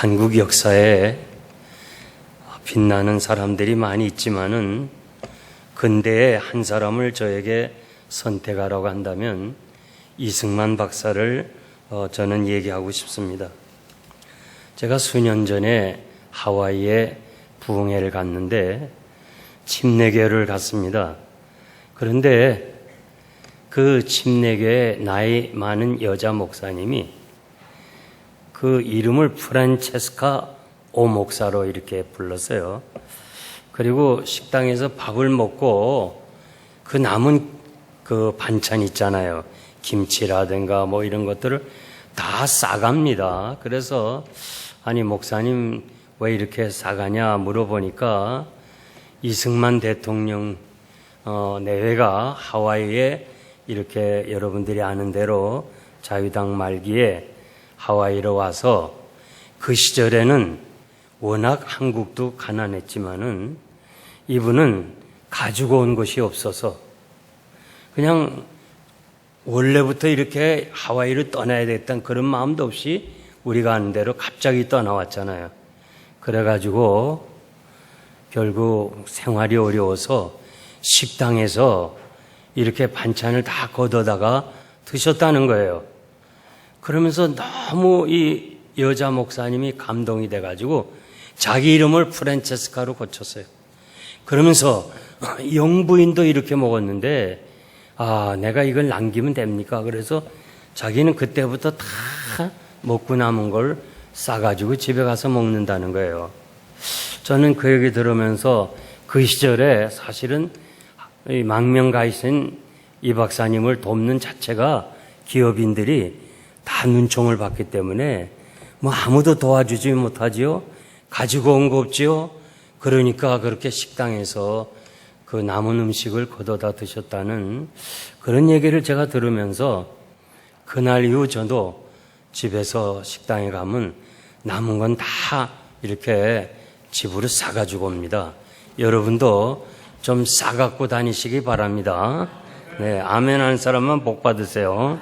한국 역사에 빛나는 사람들이 많이 있지만은 근대에 한 사람을 저에게 선택하라고 한다면 이승만 박사를 저는 얘기하고 싶습니다. 제가 수년 전에 하와이에 부흥회를 갔는데 침례교회를 갔습니다. 그런데 그 침례교회 나이 많은 여자 목사님이 그 이름을 프란체스카 오 목사로 이렇게 불렀어요. 그리고 식당에서 밥을 먹고 그 남은 그 반찬 있잖아요. 김치라든가 뭐 이런 것들을 다 싸갑니다. 그래서 아니 목사님 왜 이렇게 싸가냐 물어보니까 이승만 대통령 내외가 하와이에 이렇게 여러분들이 아는 대로 자유당 말기에 하와이로 와서 그 시절에는 워낙 한국도 가난했지만은 이분은 가지고 온 것이 없어서 그냥 원래부터 이렇게 하와이를 떠나야 됐던 그런 마음도 없이 우리가 아는 대로 갑자기 떠나왔잖아요. 그래가지고 결국 생활이 어려워서 식당에서 이렇게 반찬을 다 걷어다가 드셨다는 거예요. 그러면서 너무 이 여자 목사님이 감동이 돼가지고 자기 이름을 프란체스카로 고쳤어요. 그러면서 영부인도 이렇게 먹었는데 내가 이걸 남기면 됩니까? 그래서 자기는 그때부터 다 먹고 남은 걸 싸가지고 집에 가서 먹는다는 거예요. 저는 그 얘기 들으면서 그 시절에 사실은 이 망명가이신 이 박사님을 돕는 자체가 기업인들이 다 눈총을 받기 때문에 뭐 아무도 도와주지 못하지요. 가지고 온 거 없지요. 그러니까 그렇게 식당에서 그 남은 음식을 걷어다 드셨다는 그런 얘기를 제가 들으면서 그날 이후 저도 집에서 식당에 가면 남은 건 다 이렇게 집으로 싸가지고 옵니다. 여러분도 좀 싸갖고 다니시기 바랍니다. 네, 아멘 하는 사람만 복 받으세요.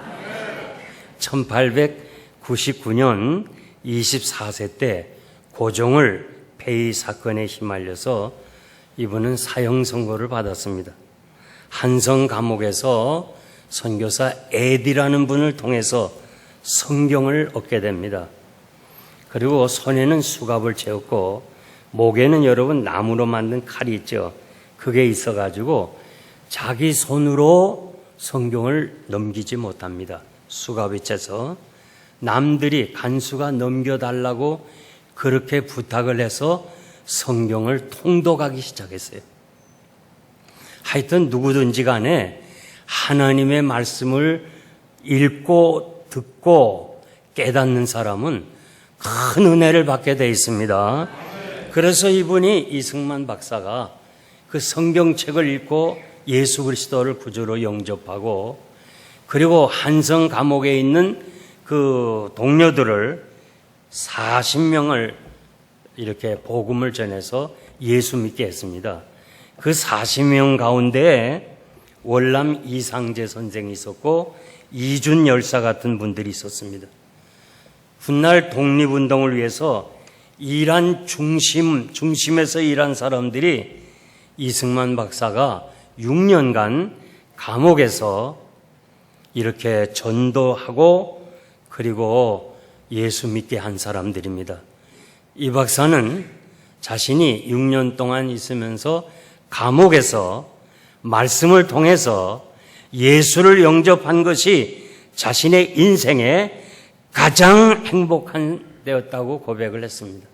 1899년 24세 때 고종을 폐위 사건에 휘말려서 이분은 사형 선고를 받았습니다. 한성 감옥에서 선교사 에디라는 분을 통해서 성경을 얻게 됩니다. 그리고 손에는 수갑을 채웠고 목에는 여러분 나무로 만든 칼이 있죠. 그게 있어가지고 자기 손으로 성경을 넘기지 못합니다. 수갑이 채서 남들이 간수가 넘겨달라고 그렇게 부탁을 해서 성경을 통독하기 시작했어요. 하여튼 누구든지 간에 하나님의 말씀을 읽고 듣고 깨닫는 사람은 큰 은혜를 받게 되어 있습니다. 그래서 이분이 이승만 박사가 그 성경책을 읽고 예수 그리스도를 구주로 영접하고 그리고 한성 감옥에 있는 그 동료들을 40명을 이렇게 복음을 전해서 예수 믿게 했습니다. 그 40명 가운데 월남 이상재 선생이 있었고 이준 열사 같은 분들이 있었습니다. 훗날 독립운동을 위해서 일한 중심에서 일한 사람들이 이승만 박사가 6년간 감옥에서 이렇게 전도하고 그리고 예수 믿게 한 사람들입니다. 이 박사는 자신이 6년 동안 있으면서 감옥에서 말씀을 통해서 예수를 영접한 것이 자신의 인생에 가장 행복한 때였다고 고백을 했습니다.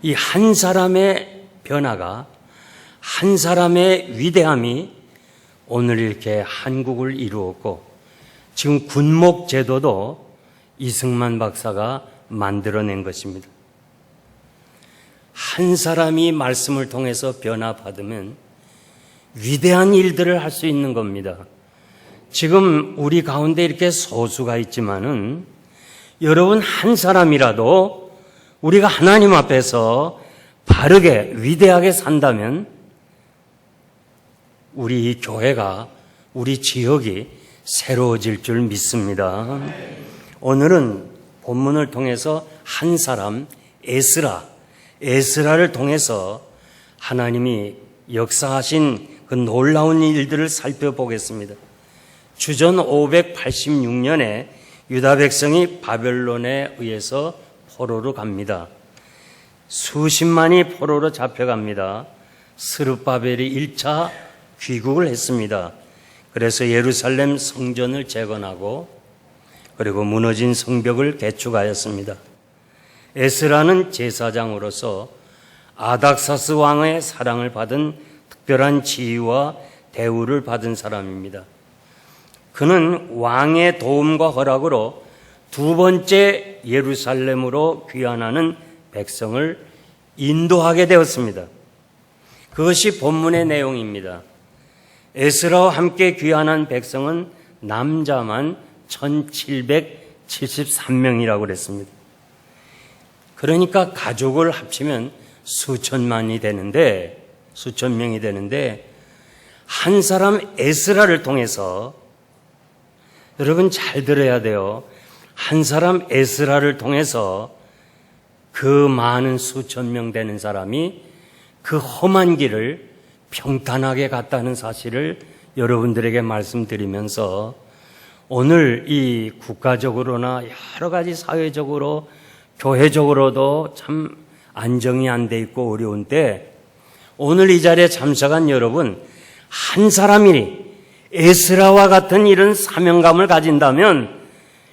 이 한 사람의 변화가 한 사람의 위대함이 오늘 이렇게 한국을 이루었고 지금 군목 제도도 이승만 박사가 만들어낸 것입니다. 한 사람이 말씀을 통해서 변화받으면 위대한 일들을 할 수 있는 겁니다. 지금 우리 가운데 이렇게 소수가 있지만은 여러분 한 사람이라도 우리가 하나님 앞에서 바르게 위대하게 산다면 우리 교회가 우리 지역이 새로워질 줄 믿습니다. 오늘은 본문을 통해서 한 사람 에스라를 통해서 하나님이 역사하신 그 놀라운 일들을 살펴보겠습니다. 주전 586년에 유다 백성이 바벨론에 의해서 포로로 갑니다. 수십만이 포로로 잡혀갑니다. 스룹바벨이 1차 귀국을 했습니다. 그래서 예루살렘 성전을 재건하고 그리고 무너진 성벽을 개축하였습니다. 에스라는 제사장으로서 아닥사스 왕의 사랑을 받은 특별한 지위와 대우를 받은 사람입니다. 그는 왕의 도움과 허락으로 두 번째 예루살렘으로 귀환하는 백성을 인도하게 되었습니다. 그것이 본문의 내용입니다. 에스라와 함께 귀환한 백성은 남자만 1773명이라고 그랬습니다. 그러니까 가족을 합치면 수천 명이 되는데 한 사람 에스라를 통해서, 여러분 잘 들어야 돼요. 한 사람 에스라를 통해서 그 많은 수천 명 되는 사람이 그 험한 길을 평탄하게 갔다는 사실을 여러분들에게 말씀드리면서, 오늘 이 국가적으로나 여러 가지 사회적으로 교회적으로도 참 안정이 안 돼 있고 어려운 때, 오늘 이 자리에 참석한 여러분 한 사람이 에스라와 같은 이런 사명감을 가진다면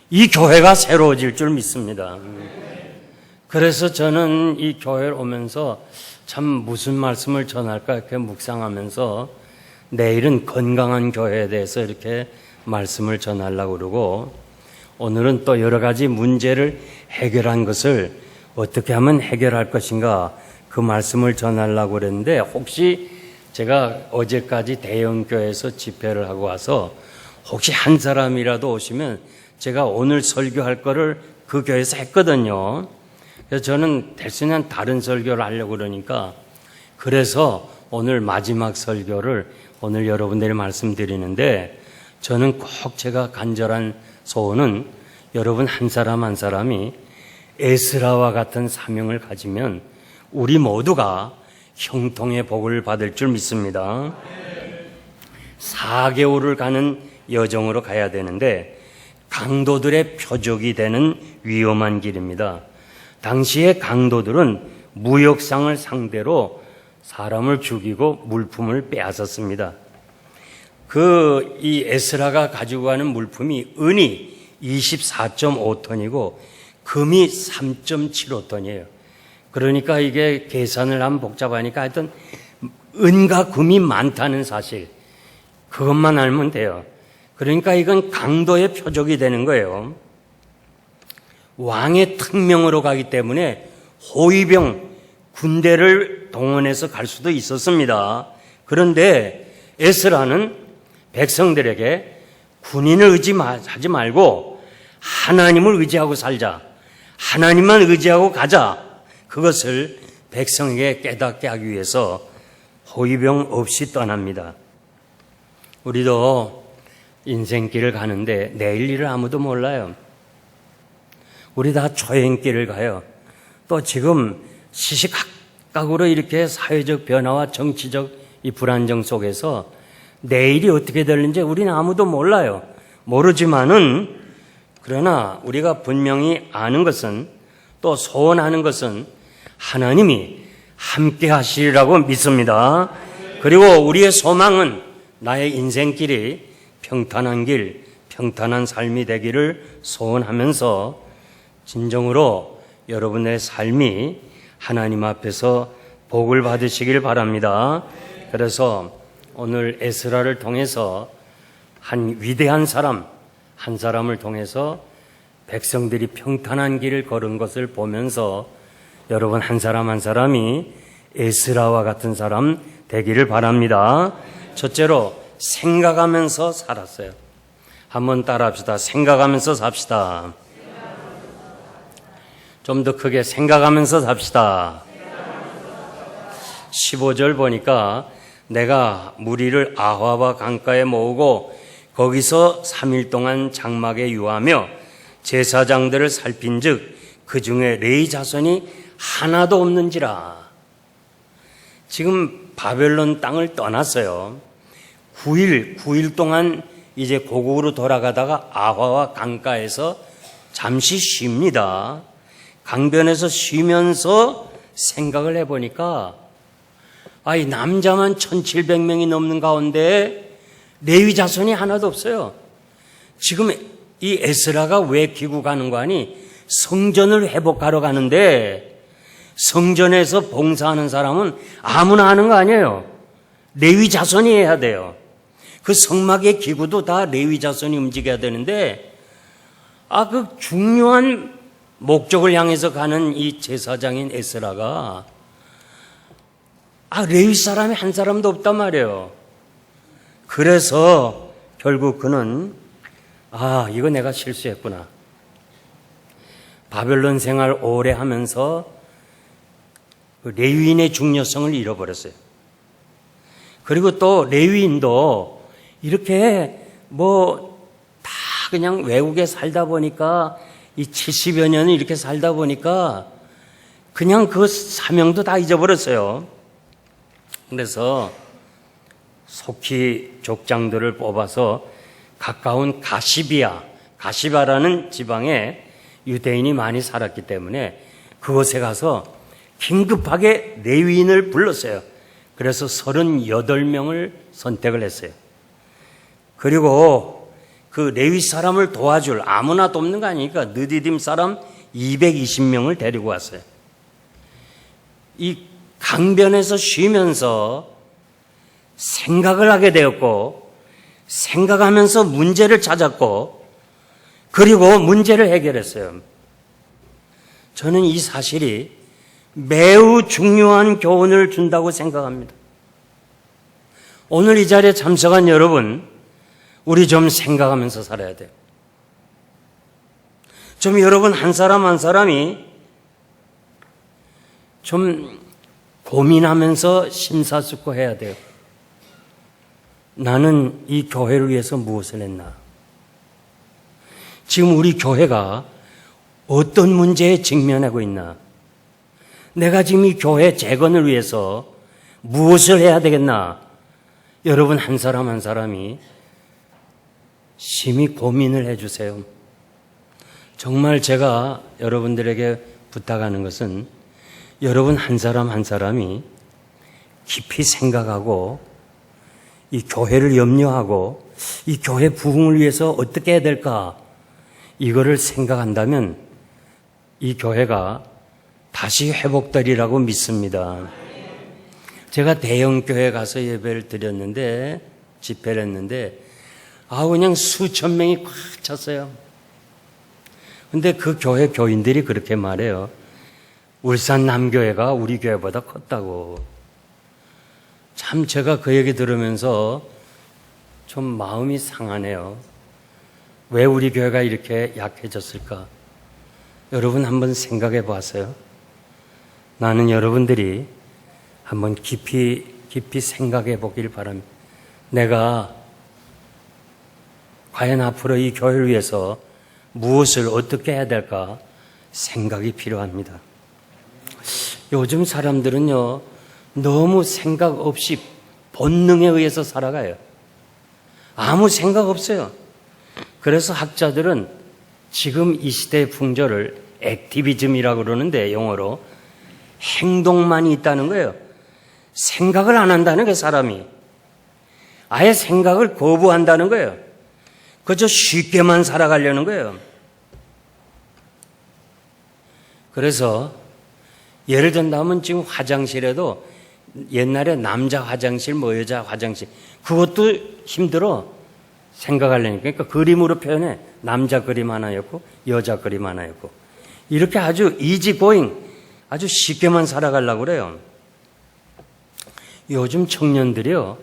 이 교회가 새로워질 줄 믿습니다. 그래서 저는 이 교회를 오면서 참 무슨 말씀을 전할까 이렇게 묵상하면서 내일은 건강한 교회에 대해서 이렇게 말씀을 전하려고 그러고, 오늘은 또 여러 가지 문제를 해결한 것을 어떻게 하면 해결할 것인가 그 말씀을 전하려고 그랬는데, 혹시 제가 어제까지 대형교회에서 집회를 하고 와서 혹시 한 사람이라도 오시면 제가 오늘 설교할 거를 그 교회에서 했거든요. 그래서 저는 대신에 다른 설교를 하려고 그러니까, 그래서 오늘 마지막 설교를 오늘 여러분들이 말씀드리는데, 저는 꼭 제가 간절한 소원은 여러분 한 사람 한 사람이 에스라와 같은 사명을 가지면 우리 모두가 형통의 복을 받을 줄 믿습니다. 4개월을 가는 여정으로 가야 되는데 강도들의 표적이 되는 위험한 길입니다. 당시의 강도들은 무역상을 상대로 사람을 죽이고 물품을 빼앗았습니다. 이 에스라가 가지고 가는 물품이 은이 24.5톤이고 금이 3.75톤이에요. 그러니까 이게 계산을 하면 복잡하니까 하여튼 은과 금이 많다는 사실, 그것만 알면 돼요. 그러니까 이건 강도의 표적이 되는 거예요. 왕의 특명으로 가기 때문에 호위병, 군대를 동원해서 갈 수도 있었습니다. 그런데 에스라는 백성들에게 군인을 의지하지 말고 하나님을 의지하고 살자, 하나님만 의지하고 가자, 그것을 백성에게 깨닫게 하기 위해서 호위병 없이 떠납니다. 우리도 인생길을 가는데 내일 일을 아무도 몰라요. 우리 다 초행길을 가요. 또 지금 시시각각으로 이렇게 사회적 변화와 정치적 이 불안정 속에서 내일이 어떻게 될는지 우리는 아무도 몰라요. 모르지만은, 그러나 우리가 분명히 아는 것은, 또 소원하는 것은 하나님이 함께 하시리라고 믿습니다. 그리고 우리의 소망은 나의 인생길이 평탄한 길, 평탄한 삶이 되기를 소원하면서 진정으로 여러분의 삶이 하나님 앞에서 복을 받으시길 바랍니다. 그래서 오늘 에스라를 통해서 한 위대한 사람, 한 사람을 통해서 백성들이 평탄한 길을 걸은 것을 보면서 여러분 한 사람 한 사람이 에스라와 같은 사람 되기를 바랍니다. 첫째로 생각하면서 살았어요. 한번 따라합시다. 생각하면서 삽시다. 좀 더 크게 생각하면서 삽시다. 15절 보니까 내가 무리를 아화바 강가에 모으고 거기서 3일 동안 장막에 유하며 제사장들을 살핀즉 그 중에 레위 자손이 하나도 없는지라. 지금 바벨론 땅을 떠났어요. 9일 동안 이제 고국으로 돌아가다가 아화와 강가에서 잠시 쉽니다. 강변에서 쉬면서 생각을 해보니까 이 남자만 1700명이 넘는 가운데 레위 자손이 하나도 없어요. 지금 이 에스라가 왜 귀국하는 거 아니? 성전을 회복하러 가는데 성전에서 봉사하는 사람은 아무나 하는 거 아니에요. 레위 자손이 해야 돼요. 그 성막의 기구도 다 레위 자손이 움직여야 되는데 그 중요한 목적을 향해서 가는 이 제사장인 에스라가 레위 사람이 한 사람도 없단 말이에요. 그래서 결국 그는 이거 내가 실수했구나. 바벨론 생활 오래 하면서 레위인의 중요성을 잃어버렸어요. 그리고 또 레위인도 이렇게 다 그냥 외국에 살다 보니까 이 70여 년을 이렇게 살다 보니까 그냥 그 사명도 다 잊어버렸어요. 그래서 속히 족장들을 뽑아서 가까운 가시바라는 지방에 유대인이 많이 살았기 때문에 그곳에 가서 긴급하게 레위인을 불렀어요. 그래서 38명을 선택을 했어요. 그리고 그 레위 사람을 도와줄 아무나 돕는 거 아니니까 느디딤 사람 220명을 데리고 왔어요. 이 강변에서 쉬면서 생각을 하게 되었고 생각하면서 문제를 찾았고 그리고 문제를 해결했어요. 저는 이 사실이 매우 중요한 교훈을 준다고 생각합니다. 오늘 이 자리에 참석한 여러분, 우리 좀 생각하면서 살아야 돼요. 좀 여러분 한 사람 한 사람이 좀 고민하면서 심사숙고해야 돼요. 나는 이 교회를 위해서 무엇을 했나? 지금 우리 교회가 어떤 문제에 직면하고 있나? 내가 지금 이 교회 재건을 위해서 무엇을 해야 되겠나? 여러분 한 사람 한 사람이 심히 고민을 해주세요. 정말 제가 여러분들에게 부탁하는 것은 여러분 한 사람 한 사람이 깊이 생각하고 이 교회를 염려하고 이 교회 부흥을 위해서 어떻게 해야 될까? 이거를 생각한다면 이 교회가 다시 회복되리라고 믿습니다. 제가 대형 교회 가서 예배를 드렸는데 집회를 했는데 그냥 수천 명이 꽉 찼어요. 근데 그 교회 교인들이 그렇게 말해요. 울산 남교회가 우리 교회보다 컸다고. 참 제가 그 얘기 들으면서 좀 마음이 상하네요. 왜 우리 교회가 이렇게 약해졌을까? 여러분 한번 생각해 봤어요? 나는 여러분들이 한번 깊이 생각해 보길 바랍니다. 내가 과연 앞으로 이 교회를 위해서 무엇을 어떻게 해야 될까 생각이 필요합니다. 요즘 사람들은요, 너무 생각 없이 본능에 의해서 살아가요. 아무 생각 없어요. 그래서 학자들은 지금 이 시대의 풍조를 액티비즘이라고 그러는데 영어로 행동만이 있다는 거예요. 생각을 안 한다는 거예요, 사람이. 아예 생각을 거부한다는 거예요. 그저 쉽게만 살아가려는 거예요. 그래서 예를 든다면 지금 화장실에도 옛날에 남자 화장실, 여자 화장실 그것도 힘들어 생각하려니까. 그러니까 그림으로 표현해. 남자 그림 하나였고 여자 그림 하나였고 이렇게 아주 이지고잉 아주 쉽게만 살아가려고 그래요. 요즘 청년들이요,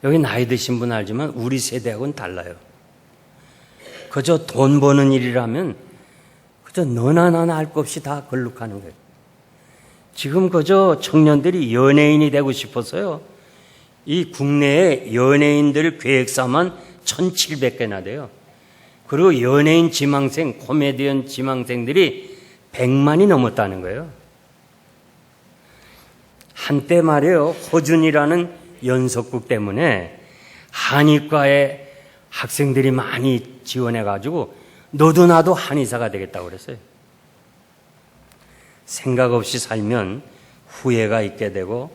여기 나이 드신 분 알지만 우리 세대하고는 달라요. 그저 돈 버는 일이라면 그저 너나 나나 할 것 없이 다 걸룩하는 거예요. 지금 그저 청년들이 연예인이 되고 싶어서요, 이 국내에 연예인들 계획사만 1700개나 돼요. 그리고 연예인 지망생, 코미디언 지망생들이 100만이 넘었다는 거예요. 한때 말이에요. 호준이라는 연속극 때문에 한의과에 학생들이 많이 지원해가지고 너도 나도 한의사가 되겠다고 그랬어요. 생각 없이 살면 후회가 있게 되고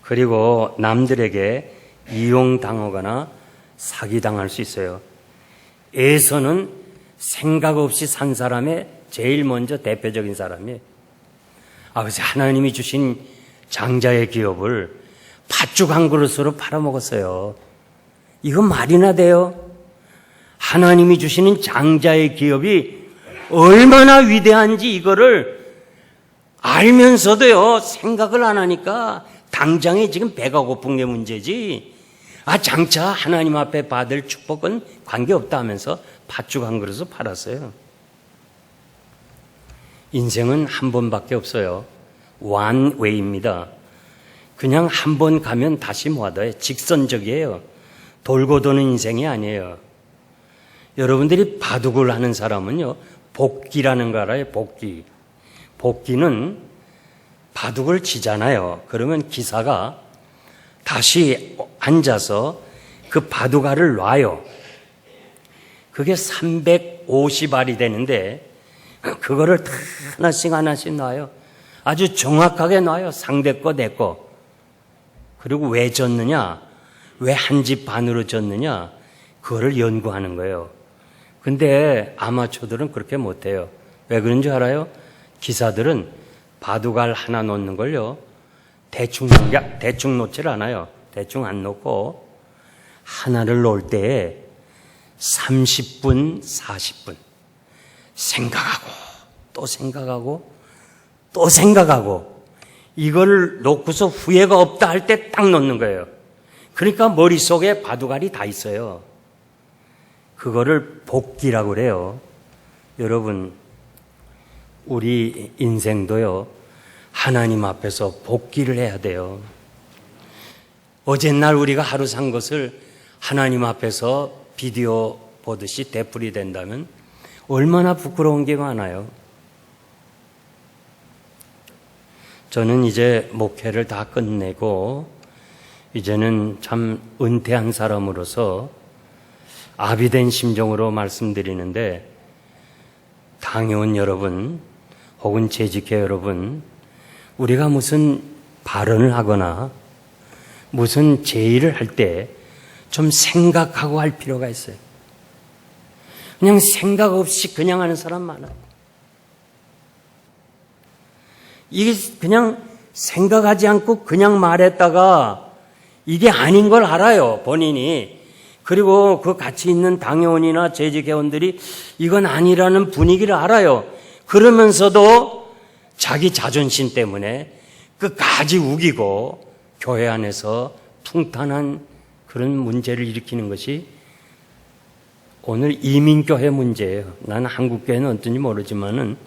그리고 남들에게 이용당하거나 사기당할 수 있어요. 에서는 생각 없이 산 사람의 제일 먼저 대표적인 사람이에요. 그래서 하나님이 주신 장자의 기업을 팥죽 한 그릇으로 팔아먹었어요. 이건 말이나 돼요? 하나님이 주시는 장자의 기업이 얼마나 위대한지 이거를 알면서도요, 생각을 안 하니까 당장에 지금 배가 고픈 게 문제지. 장차 하나님 앞에 받을 축복은 관계없다 하면서 팥죽 한 그릇을 팔았어요. 인생은 한 번밖에 없어요. one way입니다. 그냥 한 번 가면 다시 못 와요. 직선적이에요. 돌고 도는 인생이 아니에요. 여러분들이 바둑을 하는 사람은요, 복기라는 거 알아요? 복기. 복기는 바둑을 치잖아요. 그러면 기사가 다시 앉아서 그 바둑알을 놔요. 그게 350알이 되는데 그거를 다 하나씩 하나씩 놔요. 아주 정확하게 놔요. 상대 거, 내 거. 그리고 왜 졌느냐? 왜 한 집 반으로 졌느냐? 그거를 연구하는 거예요. 근데 아마추어들은 그렇게 못해요. 왜 그런 줄 알아요? 기사들은 바둑알 하나 놓는 걸요, 대충 놓질 않아요. 대충 안 놓고 하나를 놓을 때에 30분, 40분 생각하고 또 생각하고 또 생각하고 이걸 놓고서 후회가 없다 할 때 딱 놓는 거예요. 그러니까 머릿속에 바둑알이 다 있어요. 그거를 복기라고 그래요. 여러분, 우리 인생도요, 하나님 앞에서 복기를 해야 돼요. 어젯날 우리가 하루 산 것을 하나님 앞에서 비디오 보듯이 되풀이 된다면 얼마나 부끄러운 게 많아요. 저는 이제 목회를 다 끝내고 이제는 참 은퇴한 사람으로서 아비된 심정으로 말씀드리는데, 당회원 여러분 혹은 재직회 여러분, 우리가 무슨 발언을 하거나 무슨 제의를 할 때 좀 생각하고 할 필요가 있어요. 그냥 생각 없이 그냥 하는 사람 많아요. 이게 그냥 생각하지 않고 그냥 말했다가 이게 아닌 걸 알아요, 본인이. 그리고 그 같이 있는 당회원이나 재직회원들이 이건 아니라는 분위기를 알아요. 그러면서도 자기 자존심 때문에 끝까지 우기고 교회 안에서 풍탄한 그런 문제를 일으키는 것이 오늘 이민교회 문제예요. 나는 한국교회는 어떤지 모르지만은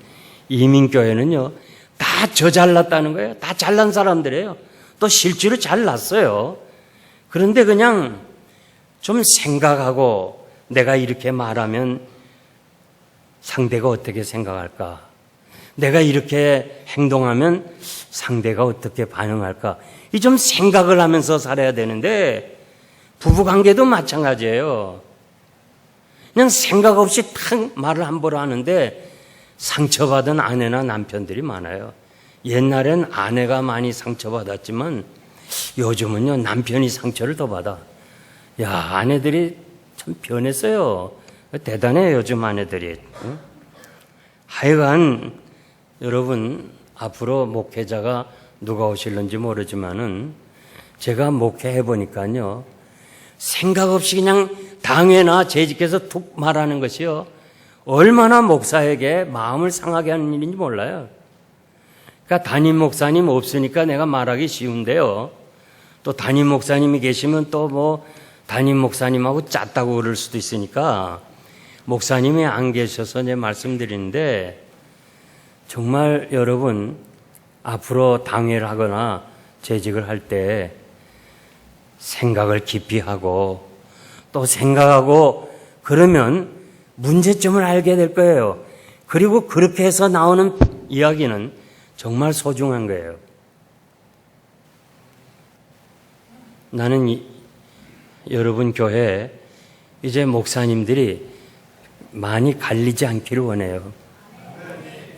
이민교회는요, 다 저 잘났다는 거예요. 다 잘난 사람들이에요. 또 실제로 잘났어요. 그런데 그냥 좀 생각하고 내가 이렇게 말하면 상대가 어떻게 생각할까? 내가 이렇게 행동하면 상대가 어떻게 반응할까? 이 좀 생각을 하면서 살아야 되는데 부부관계도 마찬가지예요. 그냥 생각 없이 탁 말을 함부로 하는데 상처받은 아내나 남편들이 많아요. 옛날엔 아내가 많이 상처받았지만 요즘은요, 남편이 상처를 더 받아. 야, 아내들이 참 변했어요. 대단해요, 요즘 아내들이. 하여간 여러분, 앞으로 목회자가 누가 오실는지 모르지만은 제가 목회해 보니까요, 생각 없이 그냥 당회나 재직해서 툭 말하는 것이요, 얼마나 목사에게 마음을 상하게 하는 일인지 몰라요. 그러니까 담임 목사님 없으니까 내가 말하기 쉬운데요, 또 담임 목사님이 계시면 또 뭐 담임 목사님하고 짰다고 그럴 수도 있으니까 목사님이 안 계셔서 이제 말씀드리는데, 정말 여러분, 앞으로 당회를 하거나 재직을 할 때 생각을 깊이 하고 또 생각하고 그러면 문제점을 알게 될 거예요. 그리고 그렇게 해서 나오는 이야기는 정말 소중한 거예요. 나는 여러분 교회에 이제 목사님들이 많이 갈리지 않기를 원해요.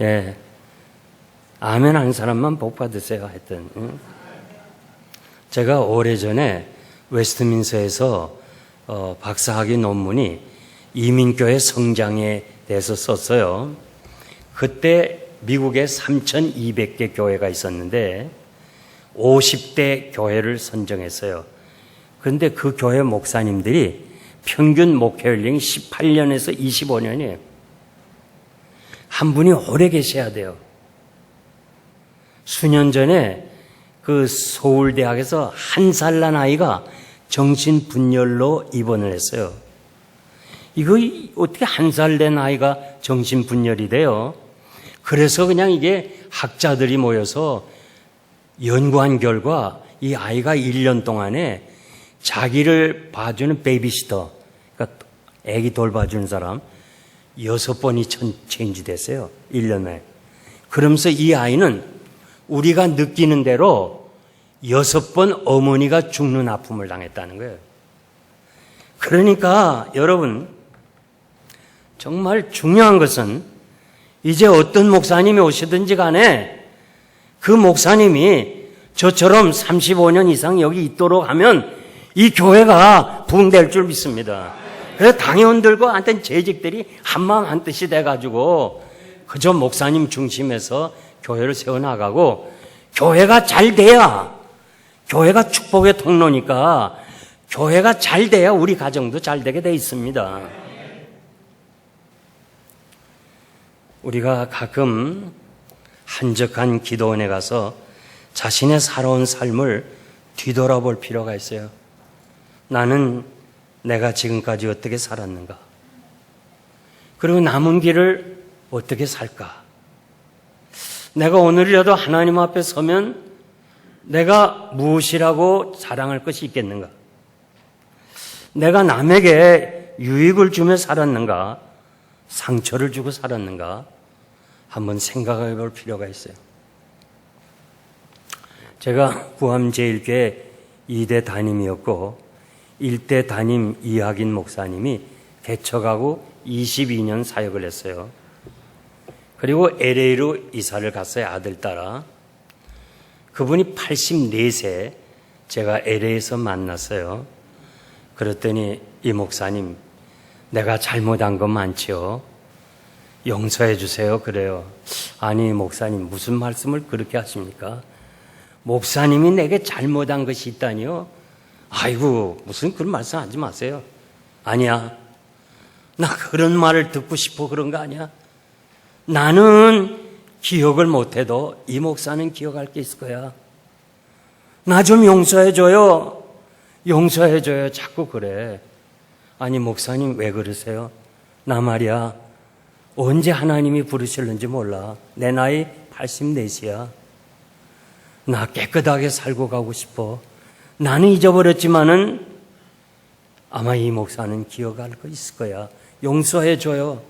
예. 아멘 하는 사람만 복 받으세요. 하여튼. 제가 오래전에 웨스트민스터에서 박사학위 논문이 이민교회 성장에 대해서 썼어요. 그때 미국에 3,200개 교회가 있었는데 50대 교회를 선정했어요. 그런데 그 교회 목사님들이 평균 목회 연령이 18년에서 25년이에요. 한 분이 오래 계셔야 돼요. 수년 전에 그 서울대학에서 한 살 난 아이가 정신분열로 입원을 했어요. 이거 어떻게 한 살 된 아이가 정신분열이 돼요? 그래서 그냥 이게 학자들이 모여서 연구한 결과 이 아이가 1년 동안에 자기를 봐주는 베이비시터, 그러니까 애기 돌봐주는 사람 6번이 체인지 됐어요. 1년에. 그러면서 이 아이는 우리가 느끼는 대로 6번 어머니가 죽는 아픔을 당했다는 거예요. 그러니까 여러분, 정말 중요한 것은 이제 어떤 목사님이 오시든지 간에 그 목사님이 저처럼 35년 이상 여기 있도록 하면 이 교회가 부흥될 줄 믿습니다. 그래서 당회원들과 한ten 재직들이 한마음 한뜻이 돼가지고 그저 목사님 중심에서 교회를 세워나가고, 교회가 잘 돼야, 교회가 축복의 통로니까 교회가 잘 돼야 우리 가정도 잘 되게 돼 있습니다. 우리가 가끔 한적한 기도원에 가서 자신의 살아온 삶을 뒤돌아볼 필요가 있어요. 나는 내가 지금까지 어떻게 살았는가? 그리고 남은 길을 어떻게 살까? 내가 오늘이라도 하나님 앞에 서면 내가 무엇이라고 자랑할 것이 있겠는가? 내가 남에게 유익을 주며 살았는가? 상처를 주고 살았는가? 한번 생각해 볼 필요가 있어요. 제가 구암제일교회 2대 담임이었고 1대 담임 이학인 목사님이 개척하고 22년 사역을 했어요. 그리고 LA로 이사를 갔어요. 아들 따라. 그분이 84세, 제가 LA에서 만났어요. 그랬더니 이 목사님, 내가 잘못한 거 많지요? 용서해 주세요. 그래요. 아니 목사님, 무슨 말씀을 그렇게 하십니까? 목사님이 내게 잘못한 것이 있다니요? 아이고, 무슨 그런 말씀 하지 마세요. 아니야, 나 그런 말을 듣고 싶어 그런 거 아니야. 나는 기억을 못해도 이 목사는 기억할 게 있을 거야. 나 좀 용서해줘요. 용서해줘요. 자꾸 그래. 아니 목사님 왜 그러세요? 나 말이야, 언제 하나님이 부르실는지 몰라. 내 나이 84이야. 나 깨끗하게 살고 가고 싶어. 나는 잊어버렸지만은 아마 이 목사는 기억할 거 있을 거야. 용서해줘요.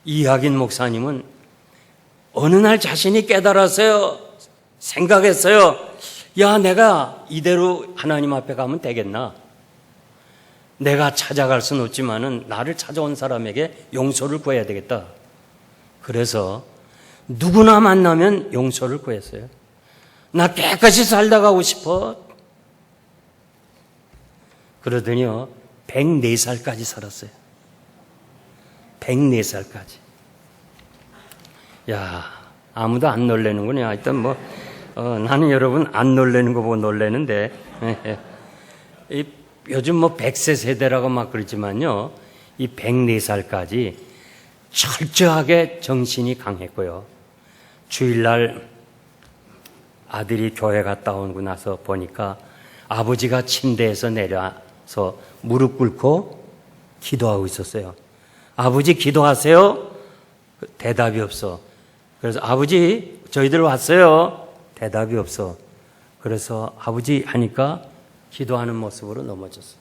이학인 목사님은 어느 날 자신이 깨달았어요. 생각했어요. 야, 내가 이대로 하나님 앞에 가면 되겠나? 내가 찾아갈 수는 없지만은 나를 찾아온 사람에게 용서를 구해야 되겠다. 그래서 누구나 만나면 용서를 구했어요. 나 깨끗이 살다 가고 싶어. 그러더니요, 104살까지 살았어요. 104살까지. 야, 아무도 안 놀래는군요. 하여튼 뭐, 나는 여러분 안 놀래는 거 보고 놀래는데, 요즘 뭐 100세 세대라고 막 그러지만요, 이 104살까지 철저하게 정신이 강했고요. 주일날 아들이 교회 갔다 오고 나서 보니까 아버지가 침대에서 내려서 무릎 꿇고 기도하고 있었어요. 아버지 기도하세요? 대답이 없어. 그래서 아버지 저희들 왔어요. 대답이 없어. 그래서 아버지 하니까 기도하는 모습으로 넘어졌어요.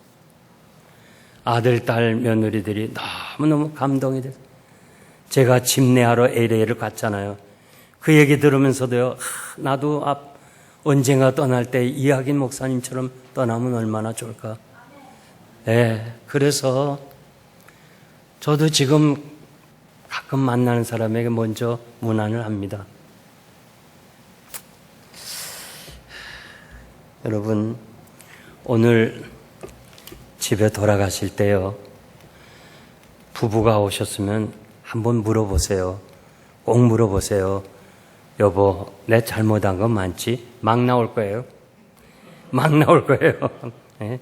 아들, 딸, 며느리들이 너무너무 감동이 돼서 제가 집례하러 LA를 갔잖아요. 그 얘기 들으면서도요, 나도 언젠가 떠날 때 이학인 목사님처럼 떠나면 얼마나 좋을까. 네, 그래서 저도 지금 가끔 만나는 사람에게 먼저 문안을 합니다. 여러분, 오늘 집에 돌아가실 때요, 부부가 오셨으면 한번 물어보세요. 꼭 물어보세요. 여보, 내 잘못한 건 많지? 막 나올 거예요. 막 나올 거예요. 네?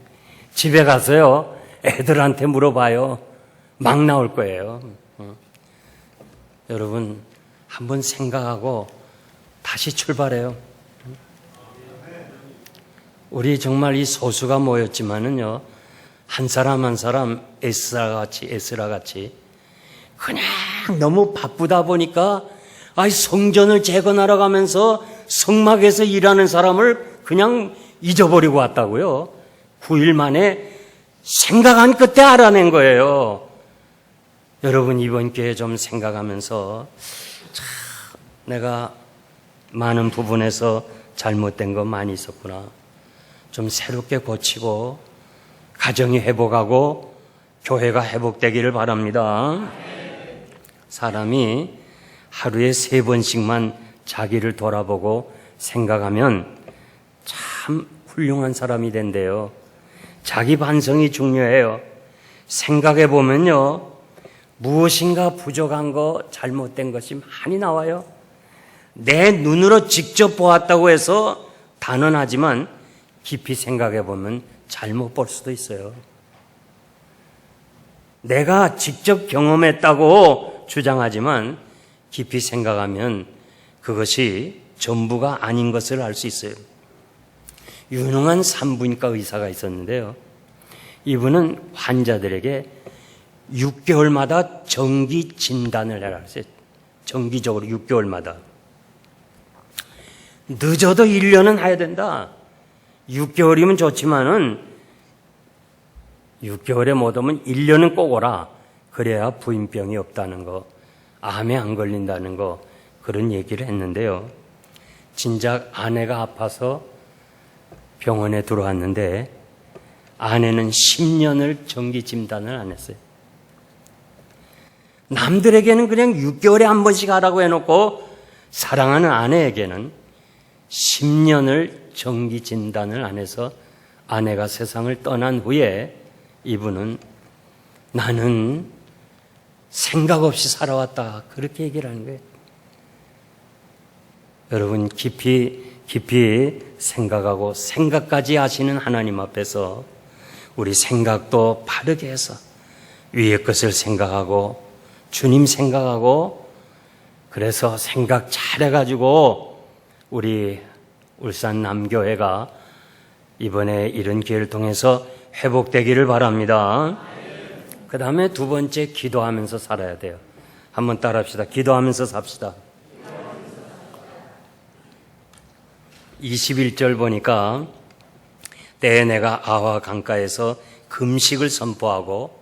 집에 가서요, 애들한테 물어봐요. 막 나올 거예요. 여러분, 한번 생각하고 다시 출발해요. 우리 정말 이 소수가 모였지만은요, 한 사람 한 사람 에스라같이 그냥 너무 바쁘다 보니까 성전을 재건하러 가면서 성막에서 일하는 사람을 그냥 잊어버리고 왔다고요. 9일 만에 생각한 끝에 알아낸 거예요. 여러분, 이번 기회에 좀 생각하면서 내가 많은 부분에서 잘못된 거 많이 있었구나. 좀 새롭게 고치고 가정이 회복하고 교회가 회복되기를 바랍니다. 사람이 하루에 3번씩만 자기를 돌아보고 생각하면 참 훌륭한 사람이 된대요. 자기 반성이 중요해요. 생각해 보면요, 무엇인가 부족한 거, 잘못된 것이 많이 나와요. 내 눈으로 직접 보았다고 해서 단언하지만 깊이 생각해 보면 잘못 볼 수도 있어요. 내가 직접 경험했다고 주장하지만 깊이 생각하면 그것이 전부가 아닌 것을 알 수 있어요. 유능한 산부인과 의사가 있었는데요, 이분은 환자들에게 6개월마다 정기 진단을 해라 그랬어요. 정기적으로 6개월마다. 늦어도 1년은 해야 된다. 6개월이면 좋지만은 6개월에 못 오면 1년은 꼭 오라. 그래야 부인병이 없다는 거, 암에 안 걸린다는 거, 그런 얘기를 했는데요. 진작 아내가 아파서 병원에 들어왔는데 아내는 10년을 정기 진단을 안 했어요. 남들에게는 그냥 6개월에 한 번씩 하라고 해놓고 사랑하는 아내에게는 10년을 정기 진단을 안 해서 아내가 세상을 떠난 후에 이분은 나는 생각 없이 살아왔다, 그렇게 얘기를 하는 거예요. 여러분, 깊이 생각하고 생각까지 하시는 하나님 앞에서 우리 생각도 바르게 해서 위의 것을 생각하고 주님 생각하고, 그래서 생각 잘해가지고 우리 울산 남교회가 이번에 이런 기회를 통해서 회복되기를 바랍니다. 그 다음에 두 번째, 기도하면서 살아야 돼요. 한번 따라합시다. 기도하면서 삽시다. 21절 보니까 때에 내가 아와 강가에서 금식을 선포하고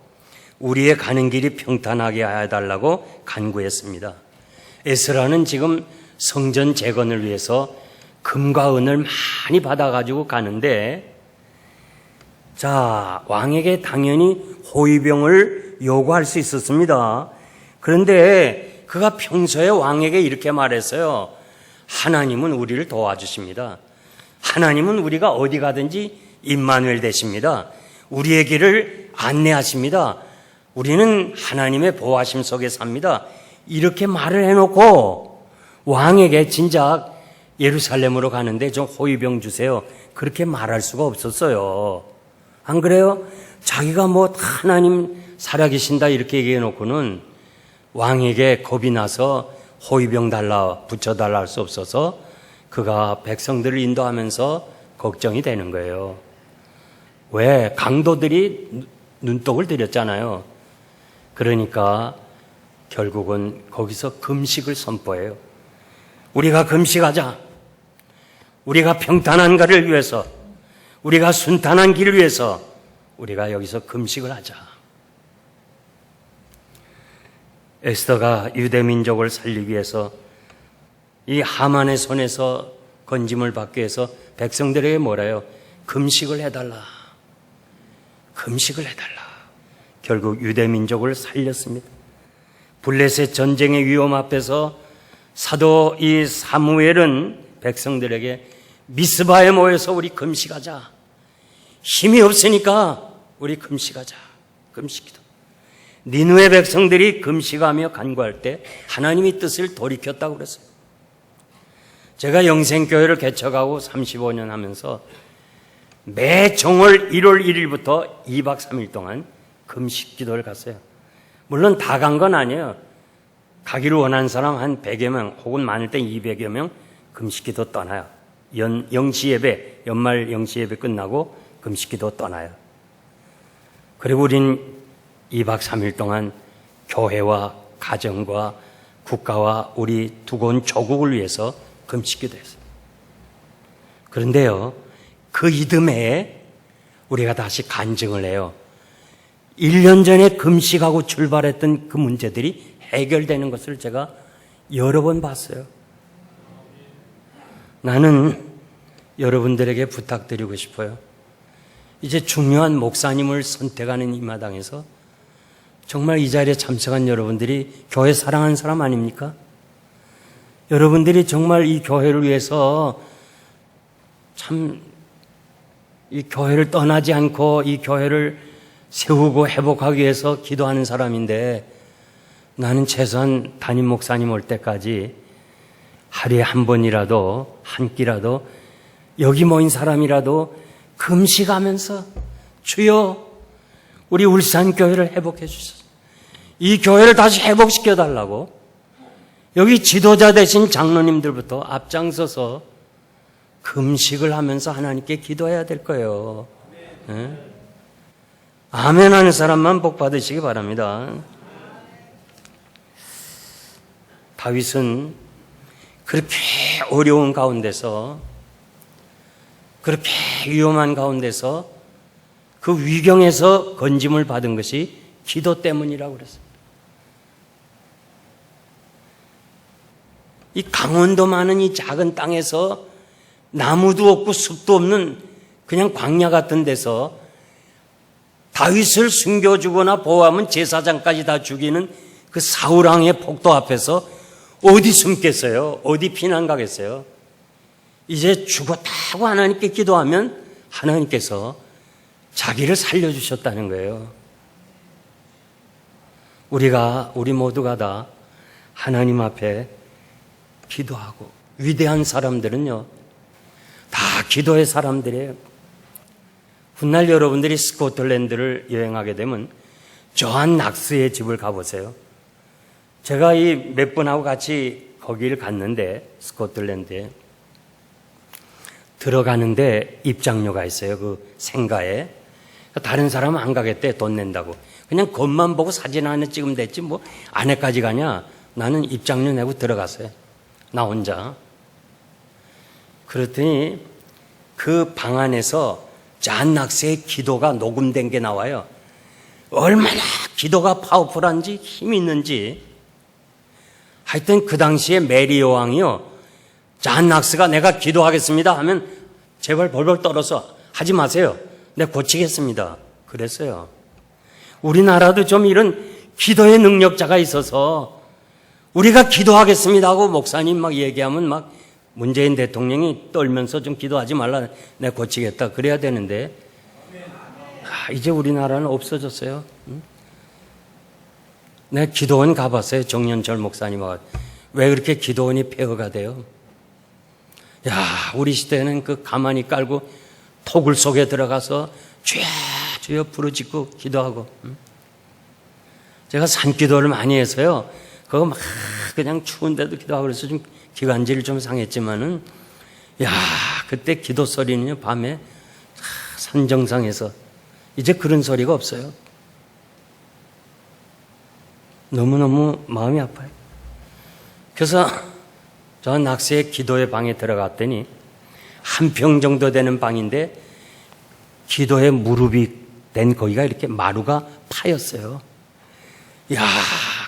우리의 가는 길이 평탄하게 해달라고 간구했습니다. 에스라는 지금 성전 재건을 위해서 금과 은을 많이 받아가지고 가는데, 자, 왕에게 당연히 호위병을 요구할 수 있었습니다. 그런데 그가 평소에 왕에게 이렇게 말했어요. 하나님은 우리를 도와주십니다. 하나님은 우리가 어디 가든지 임마누엘 되십니다. 우리의 길을 안내하십니다. 우리는 하나님의 보호하심 속에 삽니다. 이렇게 말을 해놓고 왕에게 진작 예루살렘으로 가는데 좀 호위병 주세요, 그렇게 말할 수가 없었어요. 안 그래요? 자기가 뭐 하나님 살아계신다 이렇게 얘기해놓고는 왕에게 겁이 나서 호위병 달라, 붙여달라 할 수 없어서 그가 백성들을 인도하면서 걱정이 되는 거예요. 왜? 강도들이 눈독을 들였잖아요. 그러니까 결국은 거기서 금식을 선포해요. 우리가 금식하자. 우리가 평탄한 것을 위해서, 우리가 순탄한 길을 위해서 우리가 여기서 금식을 하자. 에스더가 유대 민족을 살리기 위해서 이 하만의 손에서 건짐을 받기 위해서 백성들에게 뭐래요? 금식을 해달라. 금식을 해달라. 결국 유대 민족을 살렸습니다. 블레셋 전쟁의 위험 앞에서 사도 이 사무엘은 백성들에게 미스바에 모여서 우리 금식하자. 힘이 없으니까 우리 금식하자. 금식기도. 니느웨 백성들이 금식하며 간구할 때 하나님의 뜻을 돌이켰다고 그랬어요. 제가 영생교회를 개척하고 35년 하면서 매 정월 1월 1일부터 2박 3일 동안 금식 기도를 갔어요. 물론 다 간 건 아니에요. 가기를 원하는 사람 한 100여 명 혹은 많을 땐 200여 명 금식 기도 떠나요. 영시 예배, 연말 영시 예배 끝나고 금식 기도 떠나요. 그리고 우린 2박 3일 동안 교회와 가정과 국가와 우리 두고 온 조국을 위해서 금식 기도했어요. 그런데요, 그 이듬해에 우리가 다시 간증을 해요. 1년 전에 금식하고 출발했던 그 문제들이 해결되는 것을 제가 여러 번 봤어요. 나는 여러분들에게 부탁드리고 싶어요. 이제 중요한 목사님을 선택하는 이 마당에서 정말 이 자리에 참석한 여러분들이 교회 사랑하는 사람 아닙니까? 여러분들이 정말 이 교회를 위해서 참 이 교회를 떠나지 않고 이 교회를 세우고 회복하기 위해서 기도하는 사람인데 나는 최소한 담임 목사님 올 때까지 하루에 한 번이라도 한 끼라도 여기 모인 사람이라도 금식하면서 주여 우리 울산교회를 회복해 주소서. 이 교회를 다시 회복시켜 달라고 여기 지도자 되신 장로님들부터 앞장서서 금식을 하면서 하나님께 기도해야 될 거예요. 네? 아멘 하는 사람만 복 받으시기 바랍니다. 다윗은 그렇게 어려운 가운데서 그렇게 위험한 가운데서 그 위경에서 건짐을 받은 것이 기도 때문이라고 그랬습니다. 이 강원도 많은 이 작은 땅에서 나무도 없고 숲도 없는 그냥 광야 같은 데서 다윗을 숨겨주거나 보호하면 제사장까지 다 죽이는 그 사울왕의 폭도 앞에서 어디 숨겠어요? 어디 피난 가겠어요? 이제 죽었다고 하나님께 기도하면 하나님께서 자기를 살려주셨다는 거예요. 우리 모두가 다 하나님 앞에 기도하고 위대한 사람들은요 다 기도의 사람들이에요. 훗날 여러분들이 스코틀랜드를 여행하게 되면 조한 낙스의 집을 가보세요. 제가 이 몇 분하고 같이 거기를 갔는데 스코틀랜드에 들어가는데 입장료가 있어요. 그 생가에. 다른 사람은 안 가겠대. 돈 낸다고. 그냥 겉만 보고 사진 하나 찍으면 됐지 뭐 안에까지 가냐. 나는 입장료 내고 들어갔어요. 나 혼자. 그랬더니 그 방 안에서 잔 낙스의 기도가 녹음된 게 나와요. 얼마나 기도가 파워풀한지 힘이 있는지. 하여튼 그 당시에 메리 여왕이요. 잔 낙스가 내가 기도하겠습니다 하면 제발 벌벌 떨어서 하지 마세요. 내가 고치겠습니다. 그랬어요. 우리나라도 좀 이런 기도의 능력자가 있어서 우리가 기도하겠습니다 하고 목사님 막 얘기하면 막 문재인 대통령이 떨면서 좀 기도하지 말라. 내가 고치겠다. 그래야 되는데 이제 우리나라는 없어졌어요. 내가 기도원 가봤어요. 정연철 목사님하고. 왜 그렇게 기도원이 폐허가 돼요? 야, 우리 시대에는 그 가만히 깔고 토굴 속에 들어가서 주여 주여 부르짖고 기도하고. 제가 산기도를 많이 해서요. 그거 막 그냥 추운데도 기도하고 그래서 좀 기관지를 좀 상했지만은 야, 그때 기도 소리는요. 밤에 산 정상에서 이제 그런 소리가 없어요. 너무너무 마음이 아파요. 그래서 저 낙스의 기도의 방에 들어갔더니 한 평 정도 되는 방인데 기도의 무릎이 된 거기가 이렇게 마루가 파였어요. 야,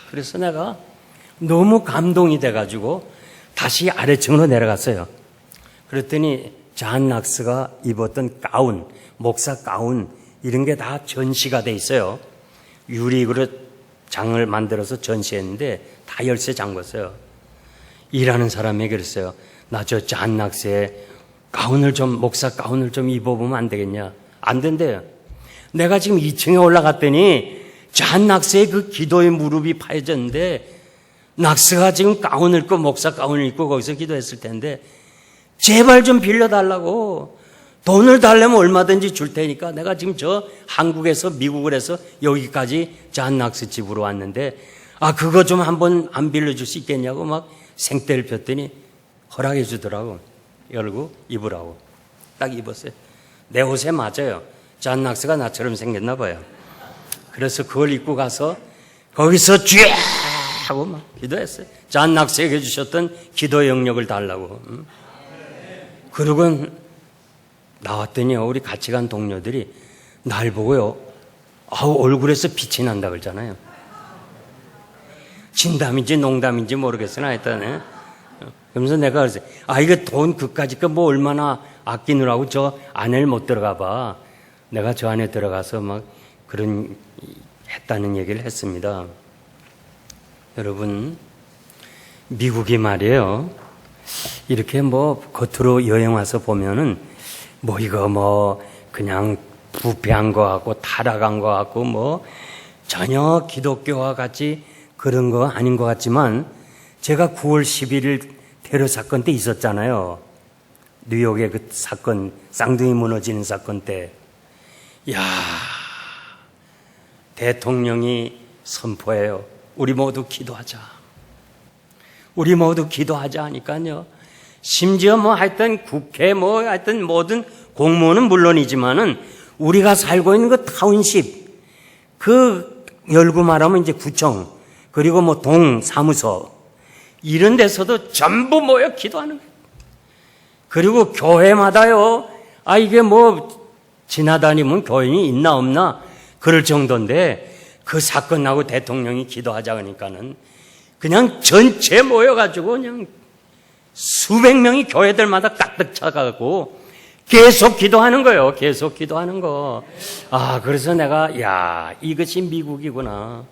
그래서 내가 너무 감동이 돼가지고 다시 아래층으로 내려갔어요. 그랬더니 잔 낙스가 입었던 가운, 목사 가운 이런 게 다 전시가 돼 있어요. 유리그릇 장을 만들어서 전시했는데 다 열쇠 잠궜어요. 일하는 사람에게 그랬어요. 나 저 잔 낙스에 가운을 좀, 목사 가운을 좀 입어보면 안 되겠냐? 안 된대요. 내가 지금 2층에 올라갔더니 잔 낙스에 그 기도의 무릎이 파여졌는데 낙스가 지금 가운을 입고 목사 가운을 입고 거기서 기도했을 텐데 제발 좀 빌려달라고. 돈을 달라면 얼마든지 줄 테니까 내가 지금 저 한국에서 미국을 해서 여기까지 잔 낙스 집으로 왔는데 그거 좀 한번 안 빌려줄 수 있겠냐고 막 생떼를 폈더니 허락해 주더라고. 열고 입으라고. 딱 입었어요. 내 옷에 맞아요. 잔 낙스가 나처럼 생겼나 봐요. 그래서 그걸 입고 가서 거기서 쥐 하고 막 기도했어요. 잔 낙스에게 주셨던 기도 영역을 달라고. 그러고 나왔더니 우리 같이 간 동료들이 날 보고요. 얼굴에서 빛이 난다 그러잖아요. 진담인지 농담인지 모르겠으나 하여튼 그러면서 내가 그랬어요. 이거 돈 그까짓 거 뭐 얼마나 아끼느라고 저 안에를 못 들어가 봐. 내가 저 안에 들어가서 막 그런 했다는 얘기를 했습니다. 여러분, 미국이 말이에요. 이렇게 뭐 겉으로 여행 와서 보면은 뭐 이거 뭐 그냥 부패한 거 같고 타락한 거 같고 뭐 전혀 기독교와 같이 그런 거 아닌 것 같지만 제가 9월 11일 테러 사건 때 있었잖아요. 뉴욕의 그 사건, 쌍둥이 무너지는 사건 때. 대통령이 선포해요. 우리 모두 기도하자. 우리 모두 기도하자 하니까요. 심지어 뭐 하여튼 국회 뭐 하여튼 모든 공무원은 물론이지만은 우리가 살고 있는 그 타운십, 그 열고 말하면 이제 구청, 그리고 뭐 동 사무소, 이런 데서도 전부 모여 기도하는 거예요. 그리고 교회마다요, 이게 뭐 지나다니면 교인이 있나 없나 그럴 정도인데 그 사건 나고 대통령이 기도하자 그러니까는 그냥 전체 모여가지고 그냥 수백 명이 교회들마다 가득 차가고 계속 기도하는 거예요. 계속 기도하는 거. 그래서 내가 이것이 미국이구나.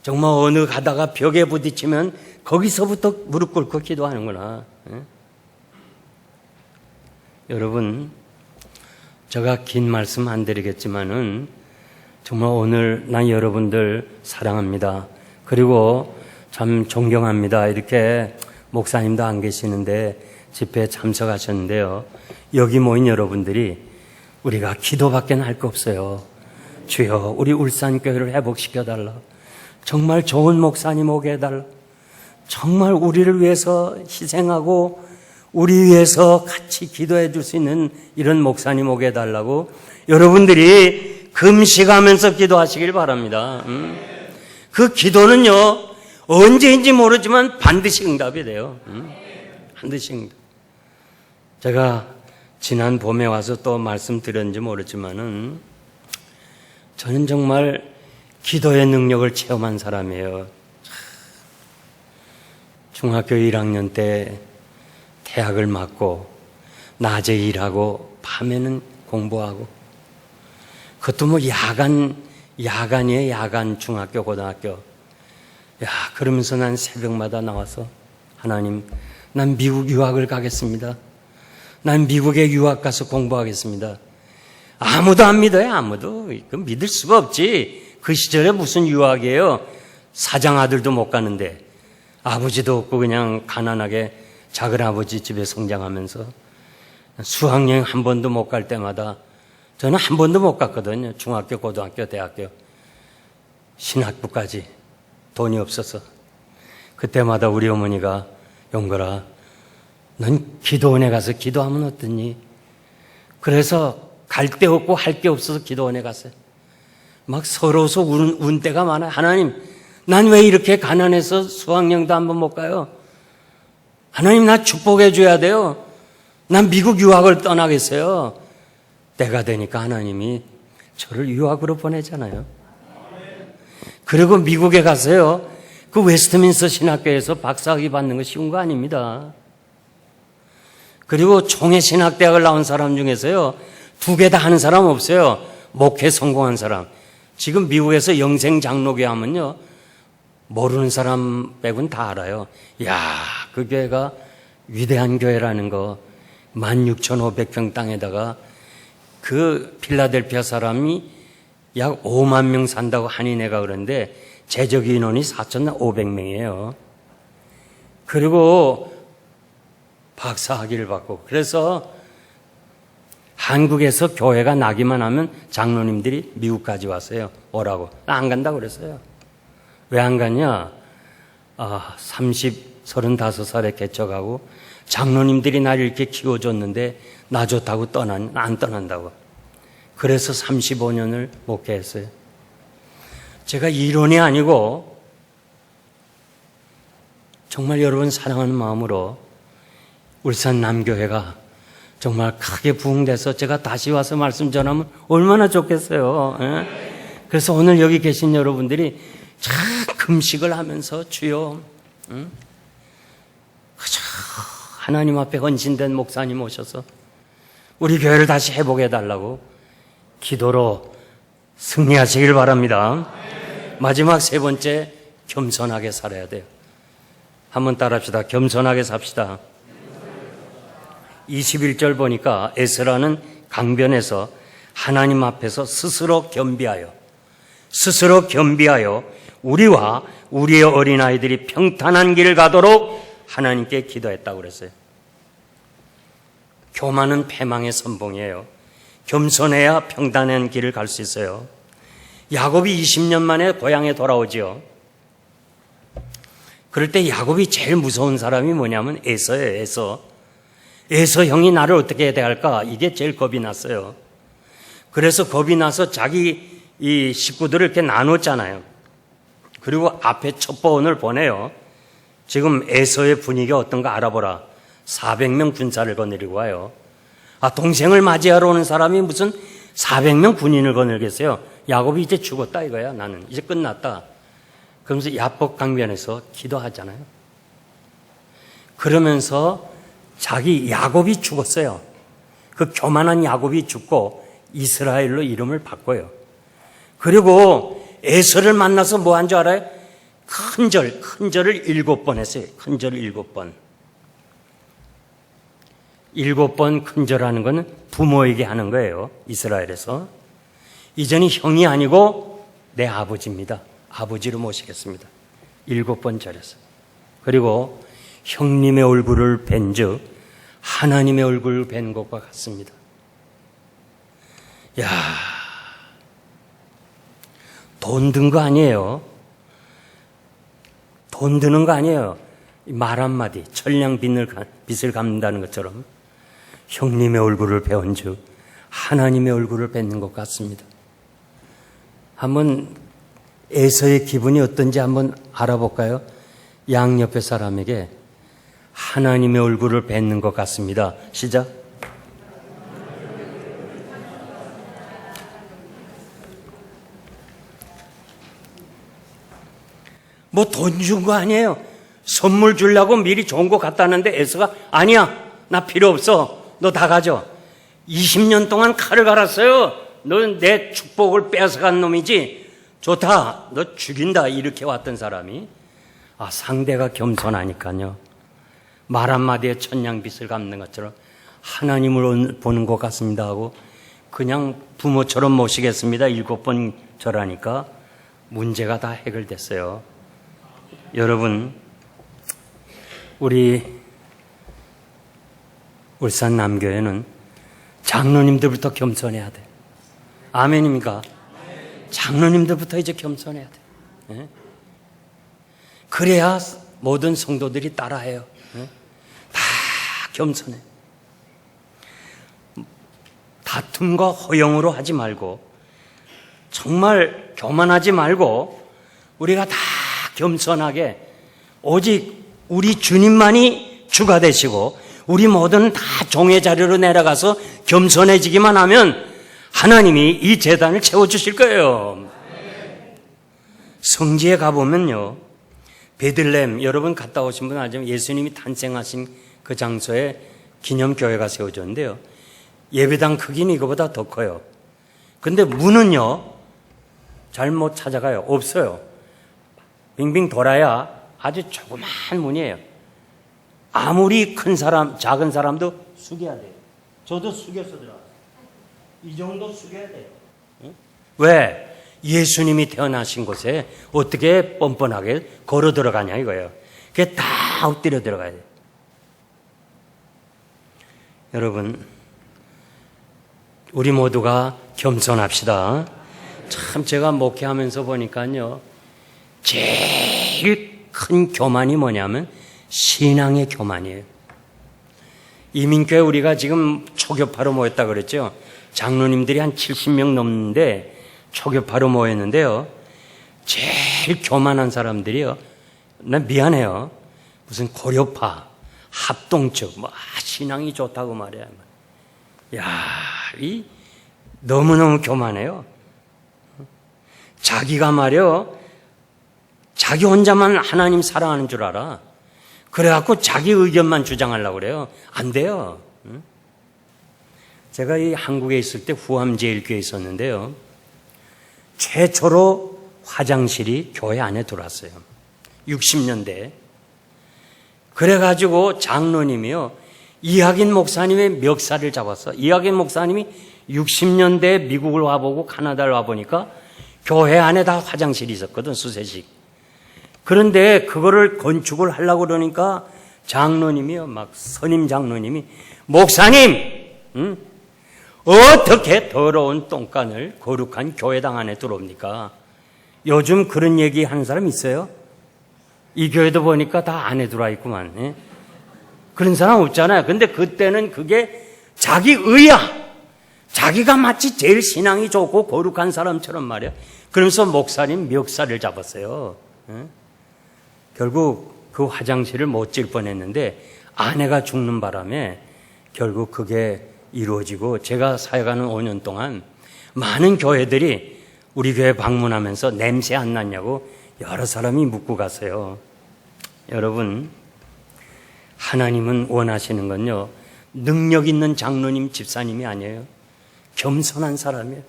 정말 어느 가다가 벽에 부딪히면 거기서부터 무릎 꿇고 기도하는구나. 여러분, 제가 긴 말씀 안 드리겠지만은 정말 오늘 난 여러분들 사랑합니다. 그리고 참 존경합니다. 이렇게 목사님도 안 계시는데 집회에 참석하셨는데요. 여기 모인 여러분들이 우리가 기도밖에 할 거 없어요. 주여, 우리 울산교회를 회복시켜달라. 정말 좋은 목사님 오게 해달라. 정말 우리를 위해서 희생하고 우리 위해서 같이 기도해 줄 수 있는 이런 목사님 오게 해달라고 여러분들이 금식하면서 기도하시길 바랍니다. 그 기도는요, 언제인지 모르지만 반드시 응답이 돼요. 반드시 응답. 제가 지난 봄에 와서 또 말씀드렸는지 모르지만은 저는 정말 기도의 능력을 체험한 사람이에요. 중학교 1학년 때 대학을 맞고 낮에 일하고 밤에는 공부하고 그것도 뭐 야간이에요. 야간 중학교 고등학교. 그러면서 난 새벽마다 나와서 하나님, 난 미국 유학을 가겠습니다. 난 미국에 유학 가서 공부하겠습니다. 아무도 안 믿어요. 아무도. 그 믿을 수가 없지. 그 시절에 무슨 유학이에요. 사장 아들도 못 가는데 아버지도 없고 그냥 가난하게 작은 아버지 집에 성장하면서 수학여행 한 번도 못 갈 때마다 저는 한 번도 못 갔거든요. 중학교, 고등학교, 대학교, 신학부까지 돈이 없어서. 그때마다 우리 어머니가 용걸아, 넌 기도원에 가서 기도하면 어떠니? 그래서 갈 데 없고 할 게 없어서 기도원에 갔어요. 막 서러워서 운 때가 많아요. 하나님, 난 왜 이렇게 가난해서 수학여행도 한 번 못 가요? 하나님, 나 축복해 줘야 돼요. 난 미국 유학을 떠나겠어요. 때가 되니까 하나님이 저를 유학으로 보내잖아요. 그리고 미국에 가서요, 그 웨스트민스터 신학교에서 박사학위 받는 거 쉬운 거 아닙니다. 그리고 총회 신학대학을 나온 사람 중에서요, 2개 다 하는 사람 없어요. 목회 성공한 사람. 지금 미국에서 영생 장로교 하면요, 모르는 사람 빼고는 다 알아요. 야, 그 교회가 위대한 교회라는 거. 16,500평 땅에다가 그 필라델피아 사람이 약 5만 명 산다고 한인회가 그러는데 재적 인원이 4,500명이에요. 그리고 박사학위를 받고, 그래서 한국에서 교회가 나기만 하면 장로님들이 미국까지 왔어요. 오라고. 나 안 간다고 그랬어요. 왜 안 갔냐? 35살에 개척하고 장로님들이 나를 이렇게 키워줬는데 나 좋다고 안 떠난다고. 그래서 35년을 목회했어요. 제가 이론이 아니고 정말 여러분 사랑하는 마음으로 울산 남교회가 정말 크게 부흥돼서 제가 다시 와서 말씀 전하면 얼마나 좋겠어요. 예? 그래서 오늘 여기 계신 여러분들이 참 금식을 하면서 주여, 그저 하나님 앞에 헌신된 목사님 오셔서 우리 교회를 다시 회복해달라고 기도로 승리하시길 바랍니다. 마지막 3번째, 겸손하게 살아야 돼요. 한번 따라합시다. 겸손하게 삽시다. 21절 보니까 에스라는 강변에서 하나님 앞에서 스스로 겸비하여 우리와 우리의 어린아이들이 평탄한 길을 가도록 하나님께 기도했다고 그랬어요. 교만은 패망의 선봉이에요. 겸손해야 평탄한 길을 갈 수 있어요. 야곱이 20년 만에 고향에 돌아오지요. 그럴 때 야곱이 제일 무서운 사람이 뭐냐면 에서예요. 에서 형이 나를 어떻게 해야 할까? 이게 제일 겁이 났어요. 그래서 겁이 나서 자기 이 식구들을 이렇게 나눴잖아요. 그리고 앞에 첩보원을 보내요. 지금 에서의 분위기가 어떤가 알아보라. 400명 군사를 거느리고 와요. 동생을 맞이하러 오는 사람이 무슨 400명 군인을 거느리겠어요? 야곱이 이제 죽었다 이거야. 나는 이제 끝났다. 그러면서 야복 강변에서 기도하잖아요. 그러면서 자기 야곱이 죽었어요. 그 교만한 야곱이 죽고 이스라엘로 이름을 바꿔요. 그리고 에서를 만나서 뭐 한 줄 알아요? 큰절을 7번 했어요. 큰절을 7번. 7번 큰절하는 거는 부모에게 하는 거예요. 이스라엘에서. 이전이 형이 아니고 내 아버지입니다. 아버지로 모시겠습니다. 7번 절했어요. 그리고 형님의 얼굴을 뵌즉 하나님의 얼굴을 뵌 것과 같습니다. 야, 돈 든 거 아니에요. 돈 드는 거 아니에요. 말 한마디, 천냥 빛을 갚는다는 것처럼 형님의 얼굴을 배운즉 하나님의 얼굴을 뵙는 것 같습니다. 한번 에서의 기분이 어떤지 한번 알아볼까요? 양옆의 사람에게 하나님의 얼굴을 뵙는 것 같습니다. 시작. 뭐 돈 준 거 아니에요. 선물 주려고 미리 좋은 거 갖다 놨는데 에서가 아니야, 나 필요 없어. 너 다 가져. 20년 동안 칼을 갈았어요. 너 내 축복을 뺏어간 놈이지. 좋다, 너 죽인다. 이렇게 왔던 사람이 상대가 겸손하니까요. 말 한마디에 천냥빚을 갚는 것처럼 하나님을 보는 것 같습니다 하고 그냥 부모처럼 모시겠습니다. 7번 절하니까 문제가 다 해결됐어요. 여러분, 우리 울산 남교회는 장로님들부터 겸손해야 돼요. 아멘입니까? 장로님들부터 이제 겸손해야 돼요. 네? 그래야 모든 성도들이 따라해요. 네? 다 겸손해. 다툼과 허용으로 하지 말고 정말 교만하지 말고 우리가 다 겸손하게 오직 우리 주님만이 주가 되시고 우리 모두는 다 종의 자리로 내려가서 겸손해지기만 하면 하나님이 이 제단을 채워주실 거예요. 성지에 가보면요, 베들레헴, 여러분 갔다 오신 분 알지만 예수님이 탄생하신 그 장소에 기념교회가 세워졌는데요, 예배당 크기는 이거보다 더 커요. 근데 문은요, 잘못 찾아가요. 없어요. 빙빙 돌아야 아주 조그만 문이에요. 아무리 큰 사람, 작은 사람도 숙여야 돼요. 저도 숙여서 들어갔어요. 이 정도 숙여야 돼요. 응? 왜? 예수님이 태어나신 곳에 어떻게 뻔뻔하게 걸어 들어가냐 이거예요. 그게 다 엎드려 들어가야 돼요. 여러분, 우리 모두가 겸손합시다. 참 제가 목회하면서 보니까요, 제일 큰 교만이 뭐냐면 신앙의 교만이에요. 이민교회 우리가 지금 초교파로 모였다 그랬죠. 장로님들이 한 70명 넘는데 초교파로 모였는데요, 제일 교만한 사람들이요, 난 미안해요, 무슨 고려파, 합동측, 신앙이 좋다고 말이야. 이 너무너무 교만해요. 자기가 말이요, 자기 혼자만 하나님 사랑하는 줄 알아. 그래갖고 자기 의견만 주장하려고 그래요. 안 돼요. 제가 이 한국에 있을 때 후암제일교회에 있었는데요, 최초로 화장실이 교회 안에 들어왔어요. 60년대. 그래가지고 장로님이요, 이학인 목사님의 멱살을 잡았어. 이학인 목사님이 60년대에 미국을 와보고 카나다를 와보니까 교회 안에 다 화장실이 있었거든, 수세식. 그런데 그거를 건축을 하려고 그러니까 장로님이요, 막 선임 장로님이, 목사님, 어떻게 더러운 똥간을 거룩한 교회당 안에 들어옵니까? 요즘 그런 얘기 하는 사람 있어요? 이 교회도 보니까 다 안에 들어와 있구만. 예? 그런 사람 없잖아요. 근데 그때는 그게 자기 의야. 자기가 마치 제일 신앙이 좋고 거룩한 사람처럼 말이야. 그러면서 목사님 멱살을 잡았어요. 예? 결국 그 화장실을 못 질 뻔했는데 아내가 죽는 바람에 결국 그게 이루어지고, 제가 사역하는 5년 동안 많은 교회들이 우리 교회 방문하면서 냄새 안 났냐고 여러 사람이 묻고 갔어요. 여러분, 하나님은 원하시는 건요, 능력 있는 장로님, 집사님이 아니에요. 겸손한 사람이에요.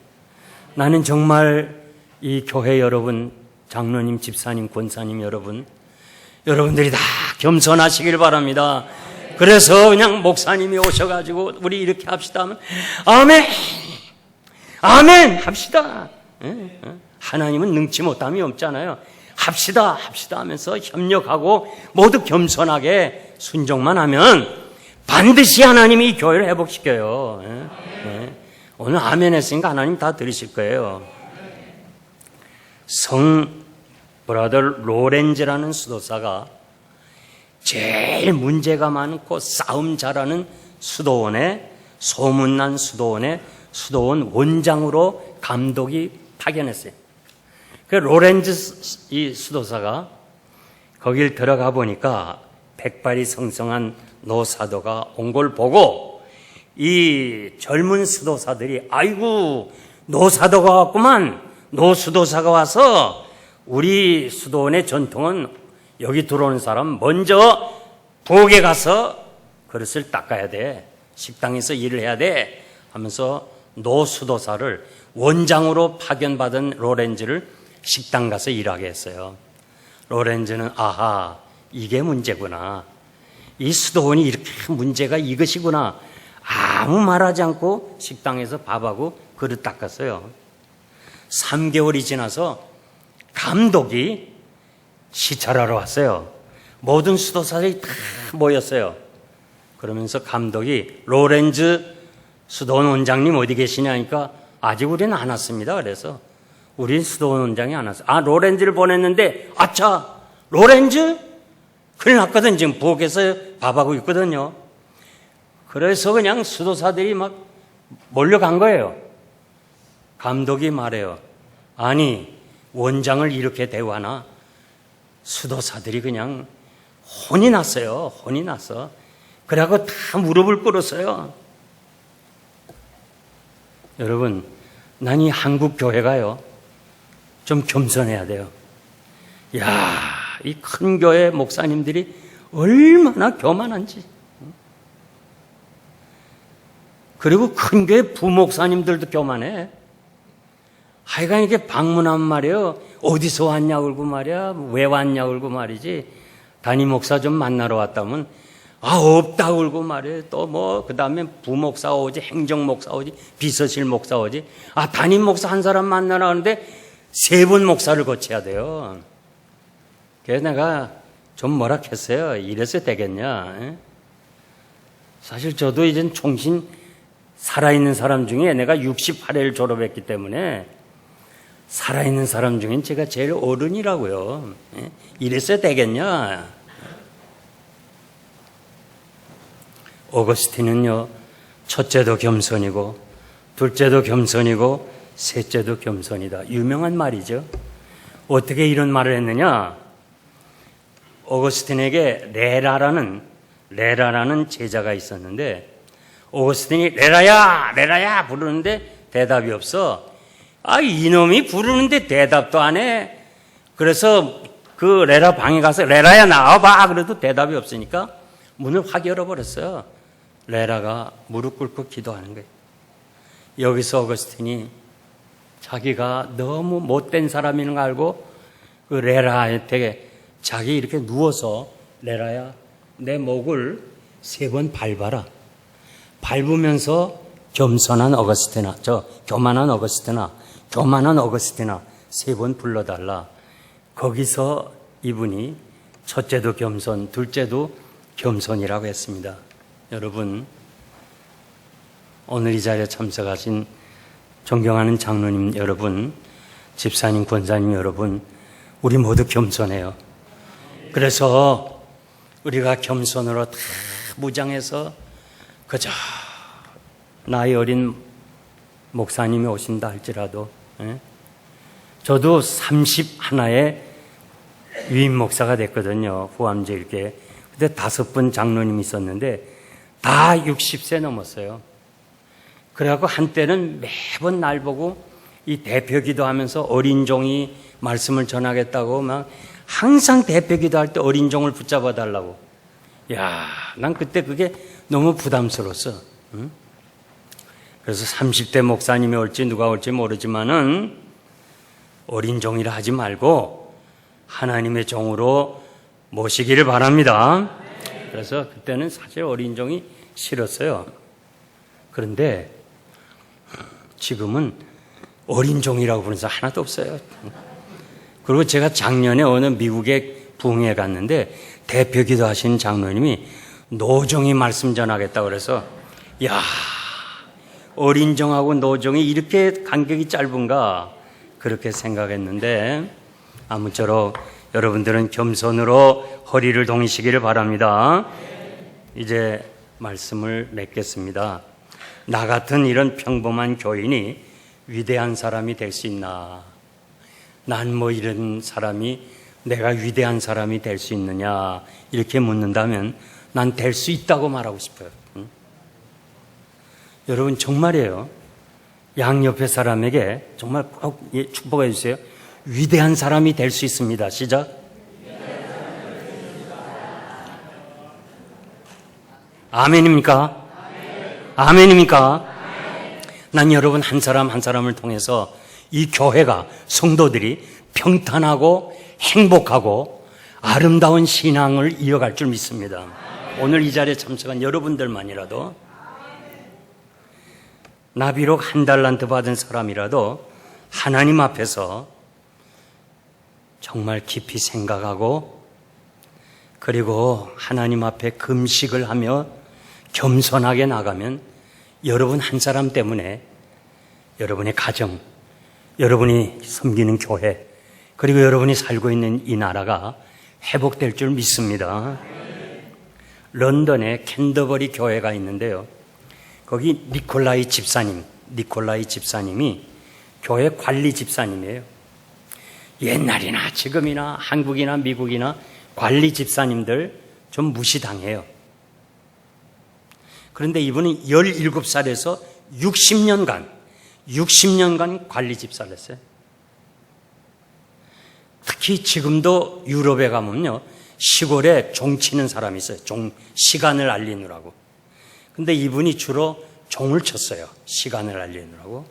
나는 정말 이 교회 여러분, 장로님, 집사님, 권사님 여러분들이 다 겸손하시길 바랍니다. 그래서 그냥 목사님이 오셔가지고 우리 이렇게 합시다 하면 아멘, 아멘 합시다. 하나님은 능치 못함이 없잖아요. 합시다 하면서 협력하고 모두 겸손하게 순종만 하면 반드시 하나님이 이 교회를 회복시켜요. 오늘 아멘 했으니까 하나님 다 들으실 거예요. 성 브라더 로렌즈라는 수도사가 제일 문제가 많고 싸움 잘하는 수도원의, 소문난 수도원의 수도원 원장으로 감독이 파견했어요. 그 로렌즈 이 수도사가 거길 들어가 보니까 백발이 성성한 노사도가 온 걸 보고 이 젊은 수도사들이, 아이고 노사도가 왔구만, 노수도사가 와서 우리 수도원의 전통은 여기 들어오는 사람 먼저 부엌에 가서 그릇을 닦아야 돼, 식당에서 일을 해야 돼 하면서 노수도사를, 원장으로 파견받은 로렌즈를 식당 가서 일하게 했어요. 로렌즈는 아하, 이게 문제구나, 이 수도원이 이렇게 문제가 이것이구나, 아무 말하지 않고 식당에서 밥하고 그릇 닦았어요. 3개월이 지나서 감독이 시찰하러 왔어요. 모든 수도사들이 다 모였어요. 그러면서 감독이 로렌즈 수도원 원장님 어디 계시냐니까 아직 우리는 안 왔습니다. 그래서 우리 수도원 원장이 안 왔어요. 아, 로렌즈를 보냈는데, 아차, 로렌즈? 큰일 났거든. 지금 부엌에서 밥하고 있거든요. 그래서 그냥 수도사들이 막 몰려간 거예요. 감독이 말해요. 아니, 원장을 이렇게 대우하나? 수도사들이 그냥 혼이 났어요. 혼이 났어. 그래갖고 다 무릎을 꿇었어요. 여러분, 난 이 한국 교회가요, 좀 겸손해야 돼요. 야, 이 큰 교회 목사님들이 얼마나 교만한지. 그리고 큰 교회 부목사님들도 교만해. 하여간 이렇게 방문하면 말이에요. 어디서 왔냐 그러고 말이야. 왜 왔냐 그러고 말이지. 담임 목사 좀 만나러 왔다면 없다 그러고 말이에요. 또 뭐 그 다음에 부목사 오지, 행정목사 오지, 비서실 목사 오지. 담임 목사 한 사람 만나러 가는데 3분 목사를 거쳐야 돼요. 그래서 내가 좀 뭐라 했어요. 이래서 되겠냐. 사실 저도 이젠 총신 살아있는 사람 중에 내가 68회를 졸업했기 때문에 살아있는 사람 중엔 제가 제일 어른이라고요. 이랬어야 되겠냐. 어거스틴은요, 첫째도 겸손이고 둘째도 겸손이고 셋째도 겸손이다. 유명한 말이죠. 어떻게 이런 말을 했느냐. 어거스틴에게 레라라는 제자가 있었는데 어거스틴이 레라야 부르는데 대답이 없어. 이놈이 부르는데 대답도 안 해. 그래서 그 레라 방에 가서 레라야 나와봐. 그래도 대답이 없으니까 문을 확 열어버렸어요. 레라가 무릎 꿇고 기도하는 거예요. 여기서 어거스틴이 자기가 너무 못된 사람인 걸 알고 그 레라한테 자기 이렇게 누워서 레라야 내 목을 3번 밟아라. 밟으면서 교만한 어거스티나 3번 불러달라. 거기서 이분이 첫째도 겸손, 둘째도 겸손이라고 했습니다. 여러분, 오늘 이 자리에 참석하신 존경하는 장로님 여러분, 집사님, 권사님 여러분, 우리 모두 겸손해요. 그래서 우리가 겸손으로 다 무장해서 그저 나이 어린 목사님이 오신다 할지라도, 저도 31에 위임 목사가 됐거든요. 후암제 이렇게. 그때 5분 장로님이 있었는데 다 60세 넘었어요. 그래갖고 한때는 매번 날 보고 이 대표 기도하면서 어린 종이 말씀을 전하겠다고 막 항상 대표 기도할 때 어린 종을 붙잡아 달라고. 난 그때 그게 너무 부담스러웠어. 응? 그래서 30대 목사님이 올지 누가 올지 모르지만은 어린 종이라 하지 말고 하나님의 종으로 모시기를 바랍니다. 그래서 그때는 사실 어린 종이 싫었어요. 그런데 지금은 어린 종이라고 부르는 사람 하나도 없어요. 그리고 제가 작년에 어느 미국의 부흥회에 갔는데 대표 기도하시는 장로님이 노종이 말씀 전하겠다고 그래서 어린 종하고 노종이 이렇게 간격이 짧은가 그렇게 생각했는데 아무쪼록 여러분들은 겸손으로 허리를 동이시기를 바랍니다. 이제 말씀을 맺겠습니다. 나 같은 이런 평범한 교인이 위대한 사람이 될 수 있나? 난 뭐 이런 사람이 내가 위대한 사람이 될 수 있느냐? 이렇게 묻는다면 난 될 수 있다고 말하고 싶어요. 여러분 정말이에요. 양옆의 사람에게 정말 꼭 축복해 주세요. 위대한 사람이 될 수 있습니다. 시작. 아멘입니까? 아멘입니까? 난 여러분 한 사람 한 사람을 통해서 이 교회가 성도들이 평탄하고 행복하고 아름다운 신앙을 이어갈 줄 믿습니다. 오늘 이 자리에 참석한 여러분들만이라도 나 비록 한 달란트 받은 사람이라도 하나님 앞에서 정말 깊이 생각하고 그리고 하나님 앞에 금식을 하며 겸손하게 나가면 여러분 한 사람 때문에 여러분의 가정, 여러분이 섬기는 교회, 그리고 여러분이 살고 있는 이 나라가 회복될 줄 믿습니다. 런던에 캔터버리 교회가 있는데요. 거기 니콜라이 집사님이 교회 관리 집사님이에요. 옛날이나 지금이나 한국이나 미국이나 관리 집사님들 좀 무시당해요. 그런데 이분은 17살에서 60년간 관리 집사를 했어요. 특히 지금도 유럽에 가면요, 시골에 종 치는 사람이 있어요. 시간을 알리느라고. 근데 이분이 주로 종을 쳤어요. 시간을 알리느라고.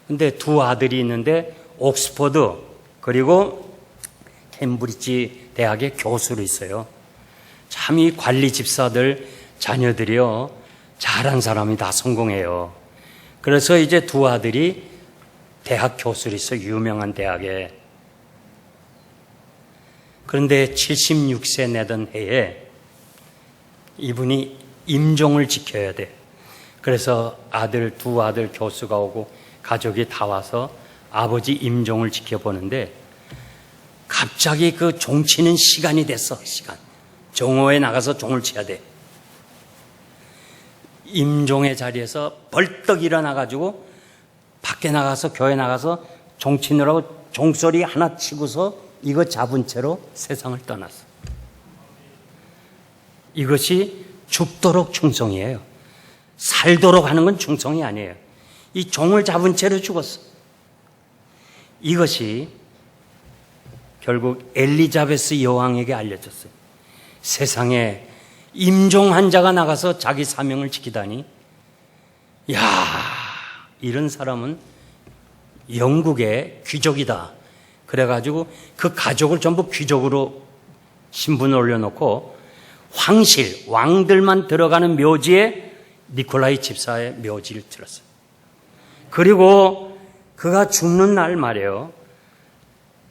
근데 두 아들이 있는데 옥스퍼드 그리고 캠브리지 대학의 교수로 있어요. 참 이 관리 집사들 자녀들이요, 잘한 사람이 다 성공해요. 그래서 이제 두 아들이 대학 교수로 있어요. 유명한 대학에. 그런데 76세 내던 해에 이분이 임종을 지켜야 돼. 그래서 두 아들 교수가 오고 가족이 다 와서 아버지 임종을 지켜보는데 갑자기 그 종 치는 시간이 됐어. 시간. 정오에 나가서 종을 쳐야 돼. 임종의 자리에서 벌떡 일어나가지고 밖에 나가서 교회 나가서 종 치느라고 종소리 하나 치고서 이거 잡은 채로 세상을 떠났어. 이것이 죽도록 충성이에요. 살도록 하는 건 충성이 아니에요. 이 종을 잡은 채로 죽었어. 이것이 결국 엘리자베스 여왕에게 알려졌어요. 세상에 임종 환자가 나가서 자기 사명을 지키다니, 야, 이런 사람은 영국의 귀족이다. 그래가지고 그 가족을 전부 귀족으로 신분을 올려놓고 황실, 왕들만 들어가는 묘지에 니콜라이 집사의 묘지를 들었어요. 그리고 그가 죽는 날 말이에요,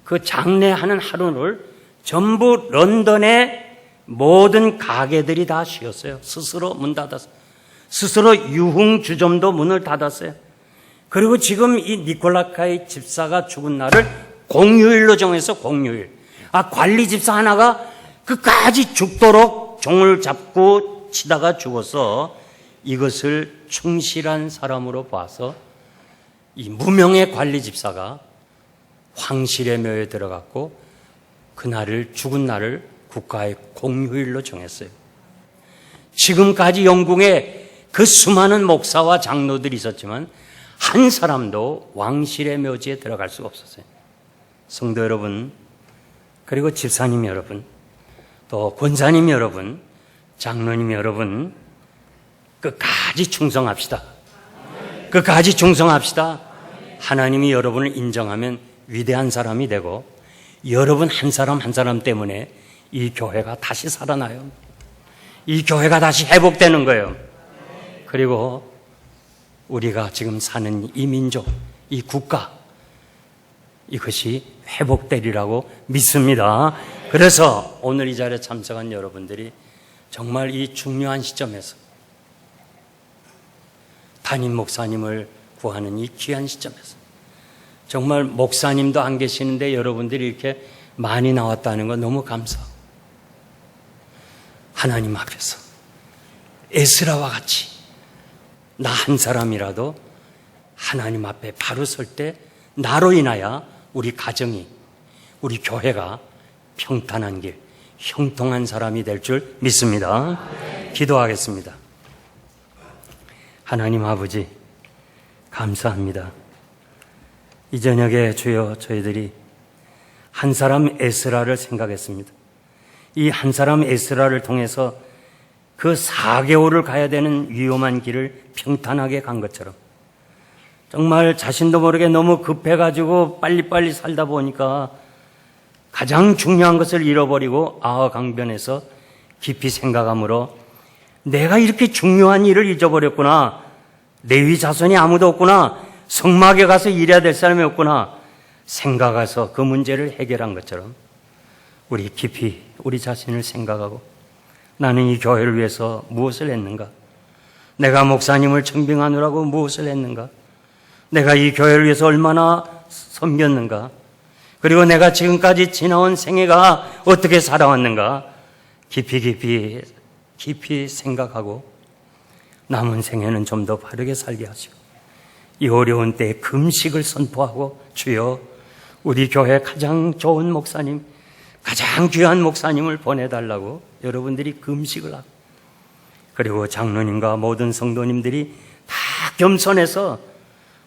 그 장례하는 하루를 전부 런던의 모든 가게들이 다 쉬었어요. 스스로 문 닫았어요. 스스로 유흥주점도 문을 닫았어요. 그리고 지금 이 니콜라이 집사가 죽은 날을 공휴일로 정해서 공휴일. 관리 집사 하나가 끝까지 죽도록 종을 잡고 치다가 죽어서 이것을 충실한 사람으로 봐서 이 무명의 관리 집사가 황실의 묘에 들어갔고 그날을, 죽은 날을 국가의 공휴일로 정했어요. 지금까지 영국에 그 수많은 목사와 장로들이 있었지만 한 사람도 왕실의 묘지에 들어갈 수가 없었어요. 성도 여러분, 그리고 집사님 여러분, 또 권사님 여러분, 장로님 여러분, 끝까지 충성합시다. 끝까지 충성합시다. 하나님이 여러분을 인정하면 위대한 사람이 되고 여러분 한 사람 한 사람 때문에 이 교회가 다시 살아나요. 이 교회가 다시 회복되는 거예요. 그리고 우리가 지금 사는 이 민족, 이 국가, 이것이 회복되리라고 믿습니다. 그래서 오늘 이 자리에 참석한 여러분들이 정말 이 중요한 시점에서 담임 목사님을 구하는 이 귀한 시점에서 정말 목사님도 안 계시는데 여러분들이 이렇게 많이 나왔다는 건 너무 감사하고 하나님 앞에서 에스라와 같이 나 한 사람이라도 하나님 앞에 바로 설 때 나로 인하여 우리 가정이, 우리 교회가 평탄한 길, 형통한 사람이 될 줄 믿습니다. 기도하겠습니다. 하나님 아버지, 감사합니다. 이 저녁에 주여 저희들이 한 사람 에스라를 생각했습니다. 이 한 사람 에스라를 통해서 그 4개월을 가야 되는 위험한 길을 평탄하게 간 것처럼 정말 자신도 모르게 너무 급해가지고 빨리빨리 살다 보니까 가장 중요한 것을 잃어버리고 아하강변에서 깊이 생각함으로 내가 이렇게 중요한 일을 잊어버렸구나. 레위 자손이 아무도 없구나. 성막에 가서 일해야 될 사람이 없구나. 생각해서 그 문제를 해결한 것처럼 우리 깊이 우리 자신을 생각하고 나는 이 교회를 위해서 무엇을 했는가? 내가 목사님을 청빙하느라고 무엇을 했는가? 내가 이 교회를 위해서 얼마나 섬겼는가? 그리고 내가 지금까지 지나온 생애가 어떻게 살아왔는가? 깊이 생각하고 남은 생애는 좀 더 바르게 살게 하시고 이 어려운 때에 금식을 선포하고 주여 우리 교회 가장 좋은 목사님, 가장 귀한 목사님을 보내달라고 여러분들이 금식을 하고 그리고 장로님과 모든 성도님들이 다 겸손해서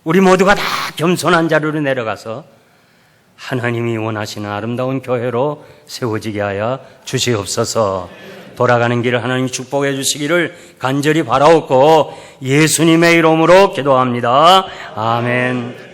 우리 모두가 다 겸손한 자리로 내려가서 하나님이 원하시는 아름다운 교회로 세워지게 하여 주시옵소서. 돌아가는 길을 하나님 축복해 주시기를 간절히 바라옵고 예수님의 이름으로 기도합니다. 아멘.